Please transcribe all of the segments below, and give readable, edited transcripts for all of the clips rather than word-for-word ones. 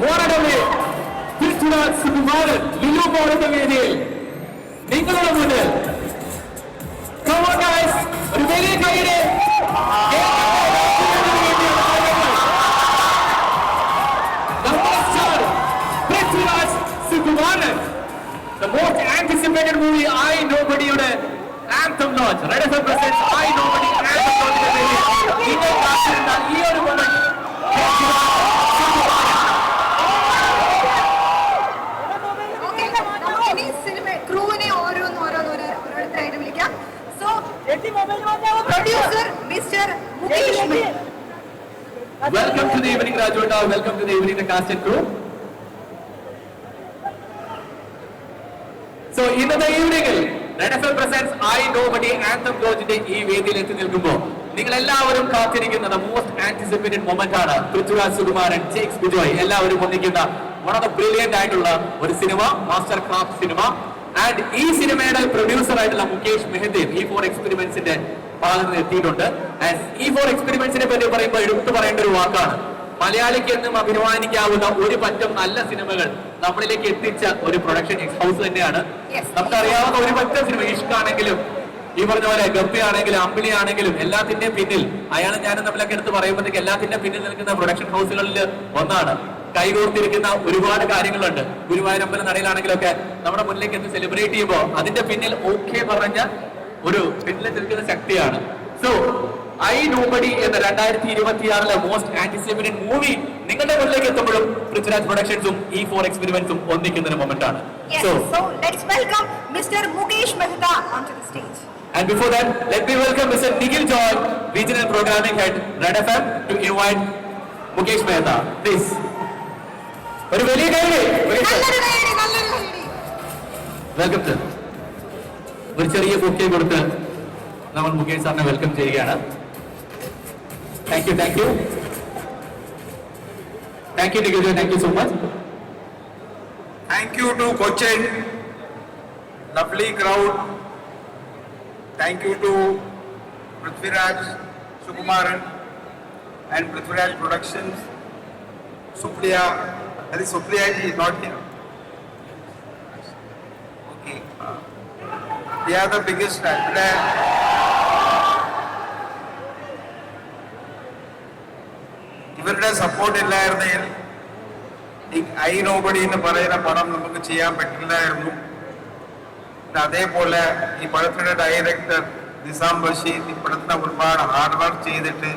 പോരാടവേ പൃഥ്വിരാജ് സുകുമാരൻ ലിലു പോലുള്ള വേദിയിൽ നിങ്ങളുടെ മുന്നിൽ Come on guys, ഒരു വലിയ കൈയ്യടി. Number star, Prithviraj Sukumaran. The most anticipated movie I Nobody യുടെ anthem launch. Red FM presents I Nobody anthem launch. നിങ്ങൾ കാത്തിരുന്ന ഈ ഒരു moment Producer Mr. Mukesh Mehta. Welcome to the evening, Rajota. Welcome to the evening, the cast and crew. So, in the evening, Red FM presents I Nobody Anthem Launchന്റെ ഈ വേദിയിൽ എത്തി നിൽക്കുമ്പോൾ നിങ്ങൾ എല്ലാവരും കാത്തിരിക്കുന്ന the most anticipated moment ആണ് പൃഥ്വിരാജ് സുകുമാരൻ, ജെയ്ക്സ് ബിജോയ് എല്ലാവരും ഒന്നിക്കുന്ന one of the brilliant ആയിട്ടുള്ള ഒരു cinema, master craft cinema. And ഈ സിനിമയുടെ പ്രൊഡ്യൂസർ ആയിട്ടുള്ള മുകേഷ് മെഹ്തയും E4 എക്സ്പെരിമെന്റ്സിന്റെ ഭാഗത്ത് എത്തിയിട്ടുണ്ട്. ആൻഡ് E4 എക്സ്പെരിമെന്റ്സിനെ പറ്റി പറയുമ്പോൾ എടുത്തു പറയേണ്ട ഒരു വാക്കാണ്, മലയാളിക്ക് എന്നും അഭിമാനിക്കാവുന്ന ഒരു പറ്റം നല്ല സിനിമകൾ നമ്മളിലേക്ക് എത്തിച്ച ഒരു പ്രൊഡക്ഷൻ ഹൗസ് തന്നെയാണ്. നമുക്കറിയാവുന്ന ഒരു പറ്റം സിനിമ, ഇഷ്കാണെങ്കിലും ഈ പറഞ്ഞ പോലെ ഗപ്പി ആണെങ്കിലും അമ്പിളി ആണെങ്കിലും എല്ലാത്തിന്റെ പിന്നിൽ അയാളും ഞാനും തമ്മിലൊക്കെ എടുത്ത് പറയുമ്പോഴത്തേക്ക് എല്ലാത്തിന്റെ പിന്നിൽ നിൽക്കുന്ന പ്രൊഡക്ഷൻ ഹൗസുകളിൽ ഒന്നാണ്. കൈകോർത്തിരിക്കുന്ന ഒരുപാട് കാര്യങ്ങളുണ്ട്. ഗുരുവായൂരമ്പലം നടയിലാണെങ്കിലൊക്കെ നമ്മുടെ മുന്നിലേക്ക് എന്ത് സെലിബ്രേറ്റ് ചെയ്യുമ്പോൾ അതിന്റെ പിന്നിൽ ഓക്കെ പറഞ്ഞ ഒരു പിന്നിൽ നിൽക്കുന്ന ശക്തിയാണ്. സോ ഐ നോബഡി എന്ന 2026 മോസ്റ്റ് ആന്റിസിപ്പേറ്റഡ് മൂവി നിങ്ങളുടെ മുന്നിലേക്ക് എത്തുമ്പോഴും പൃഥ്വിരാജ് പ്രൊഡക്ഷൻസും E4 എക്സ്പെരിമെന്റ്സും ഒന്നിക്കുന്ന ഒരു മൊമെന്റ് ആണ്. So let's welcome Mr. Mukesh Mehta onto the stage. And before that, let me welcome Mr. Nikhil Joy, Regional Programming Head, Red FM, to invite Mukesh Mehta. Please. ഒരു വലിയ കൈയ്യടി. Welcome sir. ഒരു ചെറിയ bouquet കൊടുത്ത് നമ്മൾ മുകേഷ് സാറിനെ welcome ചെയ്യുകയാണ്. Thank you, thank you, thank you Nikhil Joy, thank you so much. Thank you to Cochin, lovely crowd. Thank you to Prithviraj Sukumaran and Prithviraj Productions. Supriya, I think Supriya ji is not here. Okay. They are the biggest actor. ഇവരുടെ support ഇല്ലായിരുന്നെങ്കിൽ I nobody എന്ന് പറയുന്ന പടം നമുക്ക് ചെയ്യാൻ പറ്റില്ലായിരുന്നു. അതേപോലെ ഈ പടത്തിന്റെ ഡയറക്ടർ നിസാം ബഷീർ ഈ പടത്തിന് ഒരുപാട് ഹാർഡ് വർക്ക് ചെയ്തിട്ട്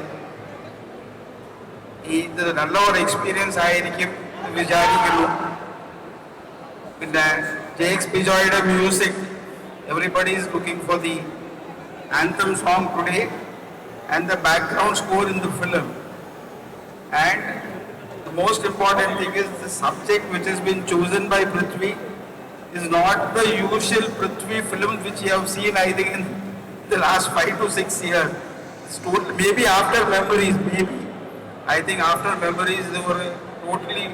ഇത് നല്ലൊരു എക്സ്പീരിയൻസ് ആയിരിക്കും വിചാരിക്കുന്നു. പിന്നെ ജെയ്ക്സ് ബിജോയുടെ music, everybody is looking for the anthem song today and the background score in the film. And the most important thing is the subject which has been chosen by Prithvi is not the usual Prithvi films which you have seen, I think, in the last 5 to 6 years. Maybe after Memories, maybe. I think after Memories they were a totally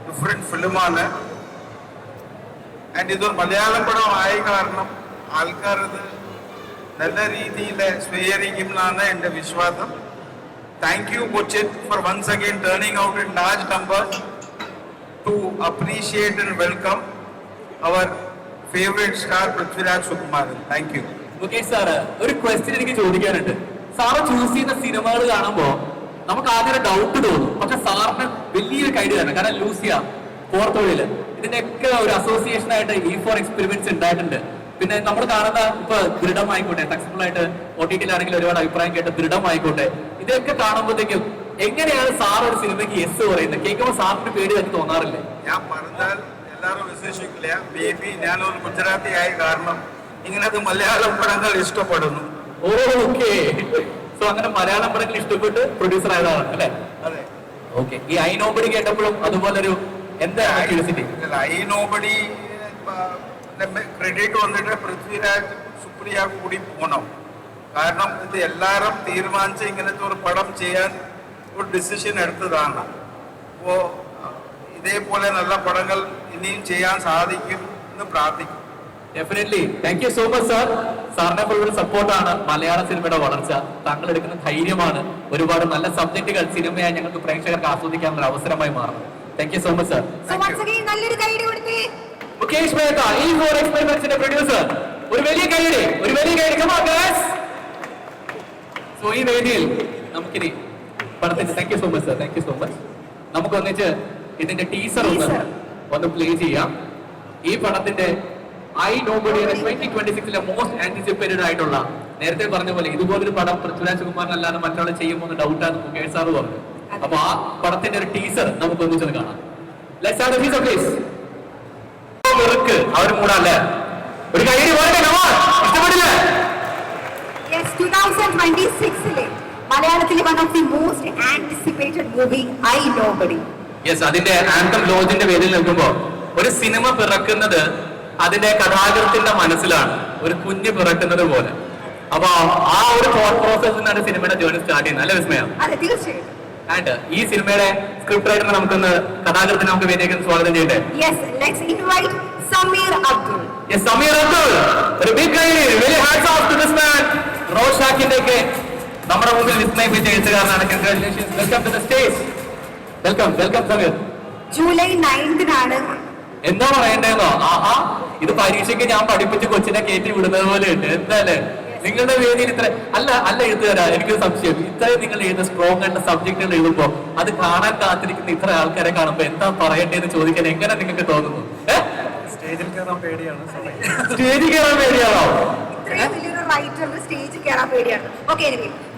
different film ആണ്. And ഇതൊരു മലയാളം പടം ആയ കാരണം ആൾക്കാർ ഇത് നല്ല രീതിയിൽ സ്വീകരിക്കും എന്നാണ് എൻ്റെ വിശ്വാസം. Thank you, Cochin, for once again turning out in large numbers to appreciate and welcome our favorite star Prithviraj Sukumaran. Thank you. Mukesh sir, ഒരു ക്വസ്റ്റ്യൻ എനിക്ക് ചോദിക്കാനുണ്ട്. സാറ് ചൂസ് ചെയ്യുന്ന സിനിമകൾ കാണുമ്പോൾ നമുക്ക് ആദ്യം ഒരു ഡൗട്ട് തോന്നും, പക്ഷെ സാറിന് വലിയൊരു കൈഡ് തന്നെ. കാരണം ലൂസിയ, പോർത്തൊഴിൽ, ഇതിന്റെയൊക്കെ ഒരു അസോസിയേഷൻ ആയിട്ട് E4 എക്സ്പെരിമെന്റ്സ് ഉണ്ടായിട്ടുണ്ട്. പിന്നെ നമ്മൾ കാണുന്ന ഇപ്പൊ ദൃഢമായിക്കോട്ടെ, സക്സസ്ഫുൾ ആയിട്ട് OTT-ലാണെങ്കിൽ ഒരുപാട് അഭിപ്രായം കേട്ട് ദൃഢമായിക്കോട്ടെ, ഇതൊക്കെ കാണുമ്പോഴത്തേക്കും എങ്ങനെയാണ് സാർ ഒരു സിനിമയ്ക്ക് യെസ് പറയുന്നത്? കേൾക്കുമ്പോൾ സാറിന് പേടി തന്നെ തോന്നാറില്ലേ? ഞാൻ പറഞ്ഞാൽ എല്ലാവരും വിശ്വസിക്കില്ല. മേ ബി ഞാനൊരു ഗുജറാത്തി ആയ കാരണം ഇങ്ങനത്തെ മലയാളം പടങ്ങൾ ഇഷ്ടപ്പെടുന്നു. ഓക്കെ, സോ അങ്ങനെ മലയാളം പടങ്ങൾ ഇഷ്ടപ്പെട്ട് പ്രൊഡ്യൂസർ ആയതാണ് അല്ലേ? അതെ. ഓക്കെ, ഈ ഐ നോബഡി കേട്ടപ്പോഴും അതുപോലൊരു എന്താ ക്യൂരിയോസിറ്റി? ഐ നോബഡി ക്രെഡിറ്റ് വന്നിട്ട് പൃഥ്വിരാജ് സുപ്രിയ കൂടി പോകണം. കാരണം ഇത് എല്ലാവരും തീരുമാനിച്ച് ഇങ്ങനത്തെ ഒരു പടം ചെയ്യാൻ ഒരു ഡിസിഷൻ എടുത്തതാണ്. അപ്പോൾ ഇതേപോലെ നല്ല പടങ്ങൾ ഇനിയും ചെയ്യാൻ സാധിക്കും എന്ന് പ്രാർത്ഥിക്കും. Definitely. Thank you so much sir. സാറിനെ പോലുള്ള സപ്പോർട്ടാണ് മലയാള സിനിമയുടെ വളർച്ച. താങ്കൾ എടുക്കുന്ന ധൈര്യമാണ് ഒരുപാട് നല്ല സബ്ജക്റ്റുകൾ സിനിമയായി ഞങ്ങൾക്ക് പ്രേക്ഷകർക്ക് ആസ്വദിക്കാനുള്ള അവസരമായി മാറുന്നത്. Thank you so much sir. So once again നല്ലൊരു കൈയ്യടി കൊടുത്തേ. മുകേഷ് മേത്ത ഈ ഫോർ എക്സ്പെരിമെന്റ്സിന്റെ പ്രൊഡ്യൂസർ. ഒരു വലിയ കൈയ്യടി, ഒരു വലിയ കൈയ്യടി. Come on guys. സോ ഈ വേദിയിൽ നമുക്കിനി പടത്തിന്റെ thank you so much sir, thank you so much. നമുക്ക് ഒന്നിച്ച് ഇതിന്റെ ടീസർ ഒന്ന് പ്ലേ ചെയ്യാം. ഈ പടത്തിന്റെ ഐ നോബഡി 2026 മോസ്റ്റ് ആന്റിസിപ്പേറ്റഡ് ആയിട്ടുള്ള, നേരത്തെ പറഞ്ഞ പോലെ ഇതുപോലൊരു പടം പൃഥ്വിരാജ് കുമാറിനല്ലാതെ മറ്റൊരാളെ ചെയ്യുമെന്ന് ഡൗട്ടാന്ന് മുകേഷ് സാറ് പറഞ്ഞു. അപ്പൊ ആ പടത്തിന്റെ ഒരു ടീസർ നമുക്ക് ഒന്നിച്ചൊന്ന് കാണാം. Let's have the teaser please. അവർ മൂടാല്ലേ, ഒരു കൈയ്യടി പോരട്ടെ. ഇഷ്ടപ്പെട്ടില്ലേ? Yes, 2026 മലയാളത്തിലെ one of the most anticipated movie I Nobody. Yes, അതിന്റെ ആന്തം ലോജിന്റെ പേരിൽ നിൽക്കുമ്പോ ഒരു സിനിമ പിറക്കുന്നത് അതിന്റെ കഥാകൃത്തിന്റെ മനസ്സിലാണ്, ഒരു കുഞ്ഞ് പിറക്കുന്നത് പോലെ. അപ്പൊ ആ ഒരു തോട്ട് പ്രോസസ് നിന്നാണ് സിനിമയുടെ ജേർണി സ്റ്റാർട്ട് ചെയ്യുന്നത്, അല്ലെ വിസ്മയ? അതെ, തീർച്ചയായും. ആൻഡ് ഈ സിനിമയുടെ സ്ക്രിപ്റ്റ് റൈറ്ററിനെ നമുക്കൊന്ന് കഥാകൃത്തിനെ നമുക്ക് വേദിയിലേക്ക് സ്വാഗതം ചെയ്യട്ടെ. Yes, let's invite Sameer Abdul. Yes, Sameer Abdul. ഒരു ബിഗ് കൈയ്യടി. Really hats off to this man. റോഷാക്കിന്റെ ഒക്കെ നമ്മുടെ മുമ്പിൽ വിസ്മയിപ്പിച്ച എഴുത്തുകാരനാണ്. Congratulations. Welcome to the stage. Welcome, welcome Sameer. July 9 എന്താ പറയണ്ടേന്നോ? ആഹാ, ഇത് പരീക്ഷയ്ക്ക് ഞാൻ പഠിപ്പിച്ച് കൊച്ചിനെ കയറ്റി വിടുന്നത് പോലെ ഉണ്ട്. എന്തായാലേ നിങ്ങളുടെ വേദിയിൽ ഇത്ര അല്ല എഴുത്തുകാരാ, എനിക്കൊരു സംശയം. ഇത്രയും നിങ്ങൾ എഴുതുന്ന സ്ട്രോങ് ആയിട്ട് സബ്ജക്റ്റുകൾ എഴുതുമ്പോ അത് കാണാൻ കാത്തിരിക്കുന്ന ഇത്ര ആൾക്കാരെ കാണുമ്പോ എന്താ പറയട്ടെ എന്ന് ചോദിക്കാൻ എങ്ങനെ നിങ്ങൾക്ക് തോന്നുന്നു? സ്റ്റേജിൽ കയറാൻ പേടിയാണ്. സ്റ്റേജിൽ കയറാൻ പേടിയാണോ? ഇത്രയും വലിയൊരു റൈറ്ററിന് സ്റ്റേജിൽ കയറാൻ പേടിയാണ്. Okay,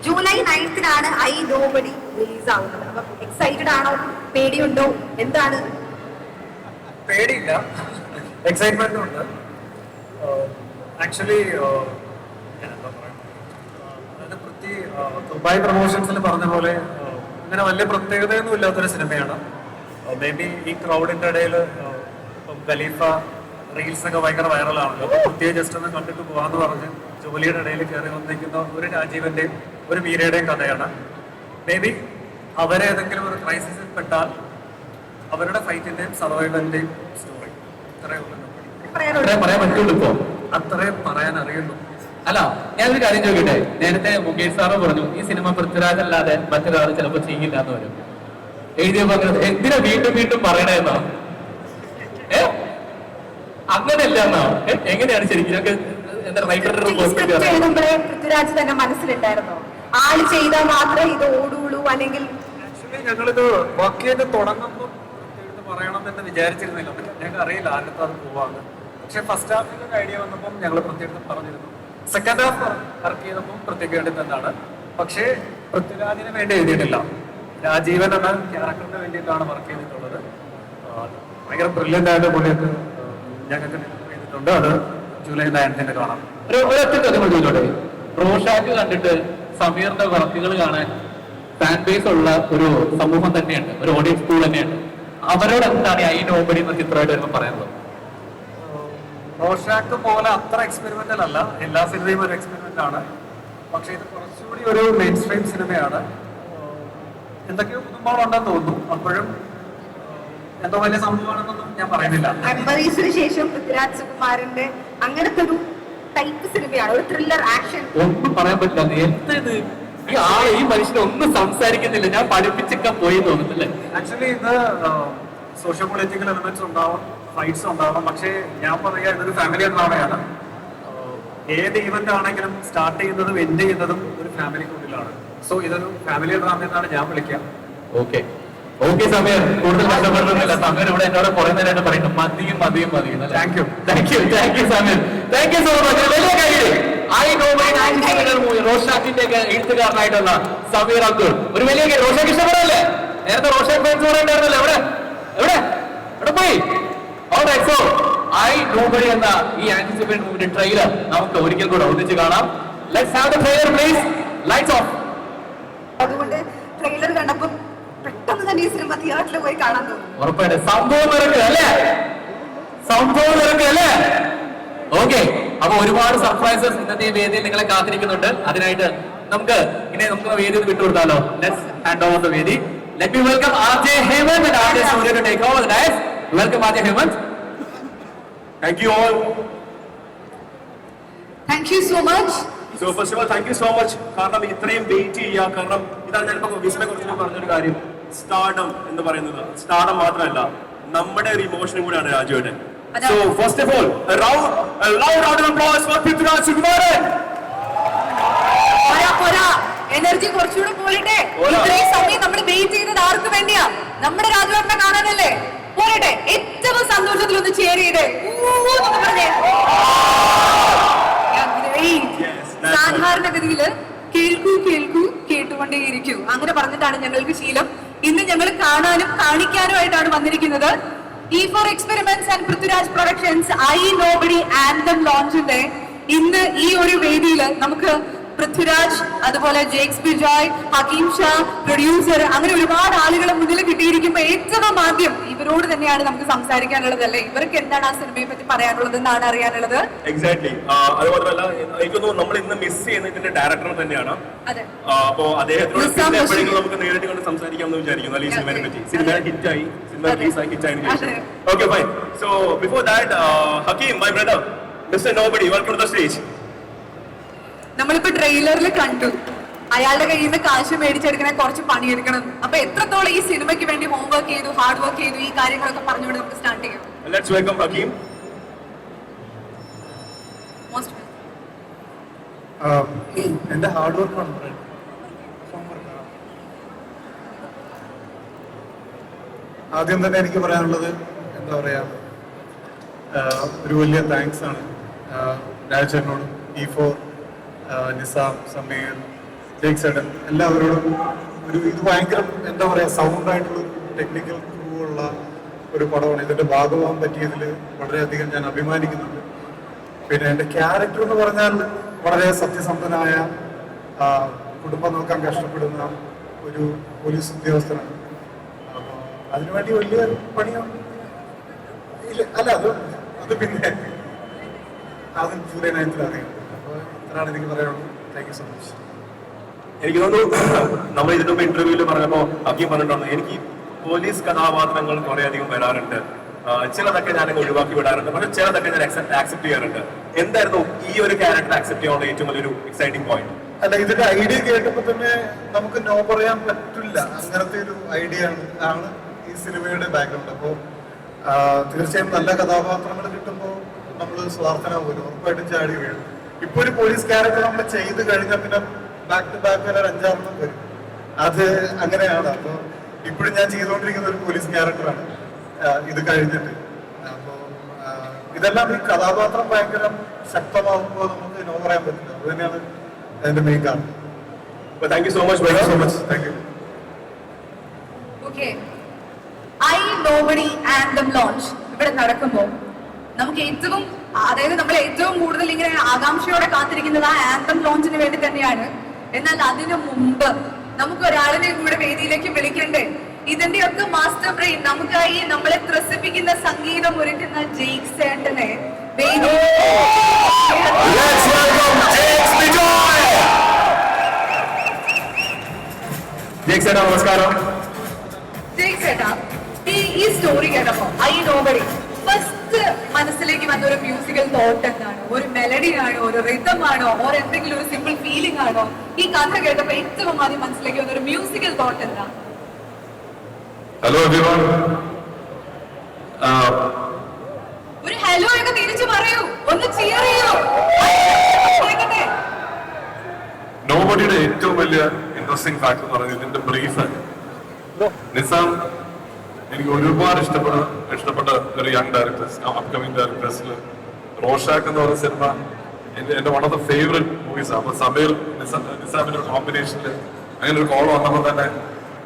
July 9 I nobody release ആവുന്നത്. അപ്പൊ എക്സൈറ്റഡ് ആണോ, പേടിയുണ്ടോ, എന്താണ്? പേടിയില്ല, എക്സൈറ്റ്മെന്റും ഉണ്ട്. ആക്ച്വലി എന്താ പറയുക, അതായത് ദുബായ് പ്രൊമോഷൻസിൽ പറഞ്ഞ പോലെ അങ്ങനെ വലിയ പ്രത്യേകതയൊന്നും ഇല്ലാത്തൊരു സിനിമയാണ്. മേ ബി ഈ ക്രൗഡിന്റെ ഇടയിൽ ഇപ്പം ഖലീഫ റീൽസ് ഒക്കെ ഭയങ്കര വൈറലാണല്ലോ. പുതിയ ജസ്റ്റ് ഒന്ന് കണ്ടിട്ട് പോകാന്ന് പറഞ്ഞ് ജോലിയുടെ ഇടയിൽ കയറി വന്നിരിക്കുന്ന ഒരു രാജീവന്റെയും ഒരു മീരയുടെയും കഥയാണ്. മേ ബി അവരേതെങ്കിലും ഒരു ക്രൈസിസിൽ പെട്ടാൽ അവരുടെ ഫൈറ്റിന്റെയും സർവൈവലിന്റെയും സ്റ്റോറി. ഇത്രയും പറയാൻ പറ്റുള്ളൂ ഇപ്പോ, അത്രയും പറയാൻ അറിയുള്ളൂ. അല്ല, ഞാനൊരു കാര്യം ചോദിക്കട്ടെ. നേരത്തെ മുകേഷ് സാറ് പറഞ്ഞു ഈ സിനിമ പൃഥ്വിരാജ് അല്ലാതെ മറ്റൊരാൾ ചിലപ്പോൾ ചെയ്യില്ല എന്ന് വരും. എഴുതിയപ്പോ എന്തിനാ വീണ്ടും വീണ്ടും പറയണെന്നോ? അങ്ങനെയല്ല എന്നോ? എങ്ങനെയാണ് ശരിക്കും എന്താ റൈറ്ററുടെ പൃഥ്വിരാജ് തന്നെ മനസ്സിലുണ്ടായിരുന്നോ? ആള് ചെയ്താൽ മാത്രമേ ഇത് ഓടുള്ളൂ, അല്ലെങ്കിൽ ആക്ച്വലി ഞങ്ങളിത് വർക്ക് ചെയ്ത് തുടങ്ങുമ്പോൾ പറയണം എന്ന് വിചാരിച്ചിരുന്നില്ല. ഞങ്ങൾക്ക് അറിയില്ല ആരുടെ അത് പോവാന്ന്. പക്ഷെ ഫസ്റ്റ് ഹാഫിന്റെ ഐഡിയ വന്നപ്പം ഞങ്ങൾ പ്രത്യേകം പറഞ്ഞിരുന്നു. സെക്കൻഡ് ഹാഫ് വർക്ക് ചെയ്തപ്പോൾ പ്രത്യേക വേണ്ടി തന്നെയാണ്. പക്ഷേ പൃഥ്വിരാജിന് വേണ്ടി എഴുതിയിട്ടില്ല, രാജീവൻ എന്ന ക്യാരക്ടറിന് വേണ്ടിയിട്ടാണ് വർക്ക് ചെയ്തിട്ടുള്ളത്. ഭയങ്കര ബ്രില്യൻ്റ് ആയിട്ട് പുള്ളിയൊക്കെ ഞങ്ങൾക്ക് ചെയ്തിട്ടുണ്ട്. അത് ജൂലൈ 9 കാണാം. ഒരൊറ്റ ചോദ്യം ചോദിച്ചോട്ടെ. റോഷാക്ക് കണ്ടിട്ട് സമീറിന്റെ വർക്കുകൾ കാണാൻ ഫാൻ ബേസ് ഉള്ള ഒരു സമൂഹം തന്നെയുണ്ട്, ഒരു ഓഡിയൻസ് സ്കൂൾ തന്നെയുണ്ട്. അവരോട് എന്താണ് ഐ നോബഡി എന്ന ചിത്രമായിട്ട് വരുമ്പോൾ പറയുന്നത്? റോഷാക്ക് പോലെ അത്ര എക്സ്പെരിമെന്റൽ അല്ല, എല്ലാ സിനിമയും ഒരു എക്സ്പെരിമെന്റ് ആണ്. പക്ഷെ ഇത് കുറച്ചുകൂടി ഒരു മെയിൻ സ്ട്രീം സിനിമയാണ്. എന്തൊക്കെയോ പുതുമകളുണ്ടെന്ന് തോന്നുന്നു. അപ്പോഴും എന്തോ വലിയ സംഭവമാണെന്നൊന്നും ഞാൻ പറയുന്നില്ല. മെമ്മറീസിന് ശേഷം പൃഥ്വിരാജ് സുകുമാരന്റെ അങ്ങനത്തെ ഒരു ടൈപ്പ് സിനിമയാണ്, ഒരു ത്രില്ലർ ആക്ഷൻ. ഒന്നും പറയാൻ പറ്റില്ല. എന്തത് ഈ മനുഷ്യനെ ഒന്നും സംസാരിക്കുന്നില്ല. ഞാൻ പഠിപ്പിച്ചൊക്കെ പോയി തോന്നുന്നില്ലേ? ആക്ച്വലി ഇത് സോഷ്യോ പൊളിറ്റിക്കൽ എലിമെന്റ്സ് ഉണ്ടാവും, ഫൈറ്റ്സ് ഉണ്ടാവും. പക്ഷേ ഞാൻ പറയുക ഇതൊരു ഫാമിലി ഡ്രാമയാണ്. ഏത് ഈവന്റ് ആണെങ്കിലും സ്റ്റാർട്ട് ചെയ്യുന്നതും എൻഡ് ചെയ്യുന്നതും ഒരു ഫാമിലിക്കുള്ളിലാണ്. സോ ഇതൊരു ഫാമിലി ഡ്രാമ എന്നാണ് ഞാൻ വിളിക്കുക. ഓക്കെ ഓക്കെ സമയം കൂടുതൽ കഷ്ടപ്പെടുന്നില്ല. സമയം ഇവിടെ എന്നോട് കുറെ നേരമായിട്ട് പറയുന്നു മതിയും മതിയും മതിയും. താങ്ക് യു സമയം, താങ്ക് യു സോ മച്ച്. വലിയ കൈയ്യടി. ഐ നോബഡി മൂവി റോഷാക്കിന്റെ എഴുത്തുകാരനായിട്ടുള്ള സമീർ അബ്ദുൾ. ഒരു വലിയ കൈ. റോഷാക്ക് ഇഷ്ടപ്പെടല്ലേ? നേരത്തെ റോഷാക്ക് ഫാൻസ് പറയണ്ടായിരുന്നല്ലോ. എവിടെ എവിടെ എവിടെ പോയി? സോ ഐ നോബഡി എന്ന ഈ ആന്റിസിപ്പേറ്റഡ് മൂവിന്റെ ട്രെയിലർ നമുക്ക് ഒരിക്കൽ കൂടെ ഒന്നിച്ച് കാണാം. Let's have the trailer please. Lights of. അതുകൊണ്ട് ട്രെയിലർ കണ്ടപ്പോൾ പെട്ടെന്ന് തന്നെ ഈ സിനിമ തിയേറ്ററിൽ പോയി കാണാൻ തോന്നി. ഉറപ്പായിട്ട് സംഭവം നിറക്കുക അല്ലേ? സംഭവം നിറക്കുക അല്ലേ? ഓക്കെ, അപ്പൊ ഒരുപാട് സർപ്രൈസസ് ഇന്നത്തെ ഈ വേദിയിൽ നിങ്ങളെ കാത്തിരിക്കുന്നുണ്ട്. അതിനായിട്ട് നമുക്ക് വേദി വിട്ടുകൊടുത്താലോ? ലെറ്റ്സ് ഹാൻഡ് ഓവർ ദ വേദി. Let me welcome RJ Hemant and RJ Surya to take over the dais. Welcome RJ Hemant. Thank you all. Thank you so much. So first of all, thank you so much. കാരണം ഇത്രയും wait ചെയ്യുക. കാരണം ഇതാണ് ഞാനിപ്പോ വിസ്മയെ കുറിച്ച് പറഞ്ഞൊരു കാര്യം. സ്റ്റാർഡം എന്ന് പറയുന്നത് സ്റ്റാർഡം മാത്രമല്ല നമ്മുടെ ഒരു ഇമോഷനും കൂടിയാണ് രാജുവേട്ടൻ. അതെ. So first of all, a loud round of applause for Prithviraj Sukumaran. Energy കുറച്ചുകൂടെ പോരട്ടെ. പോരാ. ഇത്രയും സമയം നമ്മൾ വെയിറ്റ് ചെയ്തത് ആർക്ക് വേണ്ടിയാ? നമ്മുടെ രാജുവേട്ടനെ കാണാനല്ലേ? പോരട്ടെ. ഏറ്റവും സന്തോഷത്തിൽ ഒന്ന് cheer ചെയ്തേ. എന്ന് പറഞ്ഞേ. Yes, that's സാധാരണഗതിയില് കേൾക്കൂ കേൾക്കൂ കേട്ടുകൊണ്ടേയിരിക്കൂ അങ്ങനെ പറഞ്ഞിട്ടാണ് ഞങ്ങൾക്ക് ശീലം. ഇന്ന് ഞങ്ങൾ കാണാനും കാണിക്കാനുമായിട്ടാണ് വന്നിരിക്കുന്നത്. E4 Experiments and Prithviraj productions I nobody anthem ലോഞ്ചിന്റെ ഇന്ന് ഈ ഒരു വേദിയിൽ നമുക്ക് പൃഥ്വിരാജ്, അതുപോലെ ജേക്സ് ബിജോയ്, ഹക്കീം ഷാ, പ്രൊഡ്യൂസർ, അങ്ങനെ ഒരുപാട് ആളുകളെ മുന്നിൽ കിട്ടിയിരിക്കുമ്പോൾ ഏറ്റവും ആദ്യം ഇവരോട് തന്നെയാണ് നമുക്ക് സംസാരിക്കാനുള്ളത് അല്ലേ? ഇവർക്ക് എന്താണ് ആ സിനിമയെ പറ്റി പറയാനുള്ളത് എന്നാണ് അറിയാനുള്ളത്. എക്സാക്ട്ലി. അതുമാത്രമല്ല എനിക്ക് തോന്നുന്നു നമ്മൾ ഇന്ന് മിസ് ചെയ്യുന്ന ഇതിന്റെ ഡയറക്ടർ തന്നെയാണ്. അതെ. അപ്പോ അദ്ദേഹത്തിനോട് നിസാം പിന്നെ ബഷീർ. എപ്പോഴെങ്കിലും നമുക്ക് നേരിട്ട് കൊണ്ട് സംസാരിക്കാമെന്ന് വിചാരിക്കുന്നു അല്ലെ? ഈ സിനിമയെ പറ്റി. സിനിമ അതെ. ഹിറ്റായി, സിനിമ അതെ. റിലീസായി ഹിറ്റായതിനു ശേഷം. അതെ. Okay fine. So before that Hakim, my brother, mister nobody, welcome to the stage. നമ്മളിപ്പോ ട്രെയിലറിൽ കണ്ടു അയാളുടെ കയ്യിൽ നിന്ന് കാശ് മേടിച്ചെടുക്കണ കുറച്ച് പണിയെടുക്കണം. അപ്പൊ എത്രത്തോളം ഈ സിനിമയ്ക്ക് വേണ്ടി ഹോംവർക്ക് ചെയ്തു, ഹാർഡ് വർക്ക് ചെയ്തു, ഈ കാര്യങ്ങളൊക്കെ പറഞ്ഞുകൊണ്ട് നമുക്ക് സ്റ്റാർട്ട് ചെയ്യാം. Let's welcome Hakim. മോസ്റ്റ് എന്റെ ഹാർഡ് വർക്കാണ് ആദ്യം തന്നെ എനിക്ക് പറയാനുള്ളത്. എന്താ പറയാ, ഒരു വലിയ താങ്ക്സ് ആണ് രാജേട്ടനോടും, E4, നിസാം, സമീർ, ജേക്സ് ചേട്ടൻ, എല്ലാവരോടും. ഇത് ഭയങ്കര എന്താ പറയാ സൗണ്ട് ആയിട്ടുള്ള ടെക്നിക്കൽ ക്രൂ ഉള്ള ഒരു പടമാണ്. ഇതിന്റെ ഭാഗമാകാൻ പറ്റിയതിൽ വളരെയധികം ഞാൻ അഭിമാനിക്കുന്നുണ്ട്. പിന്നെ എന്റെ ക്യാരക്ടർ എന്ന് പറഞ്ഞാൽ വളരെ സത്യസന്ധനായ, കുടുംബം നോക്കാൻ കഷ്ടപ്പെടുന്ന ഒരു പോലീസ് ഉദ്യോഗസ്ഥനാണ്. അപ്പോൾ അതിനുവേണ്ടി വലിയ പണിയാണ്. അല്ല, അത് പിന്നെ അത് ജൂലൈ 9th അറിയാം. അപ്പോൾ ഇത്രയാണ് എനിക്ക് പറയാനുള്ളത്. Thank you so much. എനിക്ക് തോന്നുന്നു നമ്മൾ ഇതിനു മുമ്പ് ഇന്റർവ്യൂവിൽ പറഞ്ഞപ്പോ ഹക്കീം പറഞ്ഞിട്ടുണ്ട്, എനിക്ക് പോലീസ് കഥാപാത്രങ്ങൾ കുറെ അധികം വരാറുണ്ട്, ചിലതൊക്കെ ഞാൻ ഒഴിവാക്കി വിടാറുണ്ട്, പക്ഷെ ചിലതൊക്കെ ഞാൻ ആക്സെപ്റ്റ് ചെയ്യാറുണ്ട്. എന്തായിരുന്നു ഈ ഒരു ക്യാരക്ടർ ആക്സെപ്റ്റ് ചെയ്യാനുള്ള ഏറ്റവും വലിയൊരു എക്സൈറ്റിംഗ് പോയിന്റ്? അല്ല, ഇതിന്റെ ഐഡിയ കേട്ടപ്പോൾ തന്നെ നമുക്ക് നോ പറയാൻ പറ്റില്ല. അങ്ങനത്തെ ഒരു ഐഡിയ ആണ് ഈ സിനിമയുടെ ബാക്ക്ഗ്രൗണ്ട്. അപ്പോൾ തീർച്ചയായും നല്ല കഥാപാത്രങ്ങൾ കിട്ടുമ്പോൾ നമ്മൾ സ്വാർത്ഥനാവുമല്ലോ, ഉറപ്പായിട്ടും ചാടി വീഴും. ഇപ്പൊ ഒരു പോലീസ് ക്യാരക്ടർ നമ്മൾ ചെയ്ത് കഴിഞ്ഞാൽ പിന്നെ ബാക്ക് ടു ബാക്ക് വരെ 5-6 വരും. അത് അങ്ങനെയാണ്. അപ്പോൾ ഇപ്പോഴും ഞാൻ ചെയ്തുകൊണ്ടിരിക്കുന്ന ഒരു പോലീസ് ക്യാരക്ടറാണ് ഇത് കഴിഞ്ഞിട്ട്. അപ്പോൾ ഇതെല്ലാം ഈ കഥാപാത്രം ഭയങ്കര ശക്തമാകുമ്പോൾ നമുക്ക് നോ പറയാൻ പറ്റില്ല. അത് തന്നെയാണ് അതിന്റെ മെയിൻ കാരണം. Thank you so much. Thank you. Okay, I nobody anthem launch ഇവിടെ നടക്കുമ്പോൾ നമുക്ക് ഏറ്റവും, അതായത് നമ്മൾ ഏറ്റവും കൂടുതൽ ഇങ്ങനെ ആകാംക്ഷയോടെ കാത്തിരിക്കുന്നത് ആ ആന്തം ലോഞ്ചിന് വേണ്ടി തന്നെയാണ്. എന്നാൽ അതിനു മുമ്പ് നമുക്ക് ഒരാളിനെ കൂടെ വേദിയിലേക്ക് വിളിക്കണ്ടേ? ഇതിന്റെ ഒക്കെ മാസ്റ്റർ ബ്രെയിൻ, നമുക്കായി നമ്മളെ ത്രസിപ്പിക്കുന്ന സംഗീതം ഒരുക്കുന്ന ജേക്സ് ചേട്ടനെ വേദി. നമസ്കാരം. ജേക്സ് ചേട്ടാ, ഈ സ്റ്റോറി കേട്ടപ്പോ ഐ നോബഡി ഫസ്റ്റ് മനസ്സിലേക്ക് വന്ന ഒരു മ്യൂസിക്കൽ തോട്ട് എന്താണ്? ഒരു മെലഡി ആണോ, ഒരു റിതം ആണോ, ഓർ എന്തെങ്കിലും ഒരു സിമ്പിൾ ഫീലിംഗ് ആണോ? ഈ കഥ കേട്ടപ്പോ ഏറ്റവും ആദ്യം മനസ്സിലേക്ക് വന്ന ഒരു മ്യൂസിക്കൽ തോട്ട് എന്താ? Hello everyone. ഒരു ഹലോ ഒക്കെ തിരിച്ചു പറയൂ, ഒന്ന് ചിയർ ചെയ്യൂ. കേൾക്കട്ടെ. നോബഡിയുടെ ഏറ്റവും വലിയ ഇൻട്രസ്റ്റിംഗ് ഫാക്ടർ എന്ന് പറയുന്നത് ഇതിന്റെ ബ്രീഫ്. നിസാം എനിക്ക് ഒരുപാട് ഇഷ്ടപ്പെട്ട ഒരു യങ് ഡയറക്ടേഴ്സ്, അപ്കമിങ് ഡയറക്ടേഴ്സിൽ റോഷാക്ക് എന്ന് പറയുന്ന സിനിമ എന്റെ one of the favourite movies. അപ്പൊ സമീർ നിസാമിന്റെ ഒരു കോമ്പിനേഷനിൽ അങ്ങനെ ഒരു കോൾ വന്നപ്പോൾ തന്നെ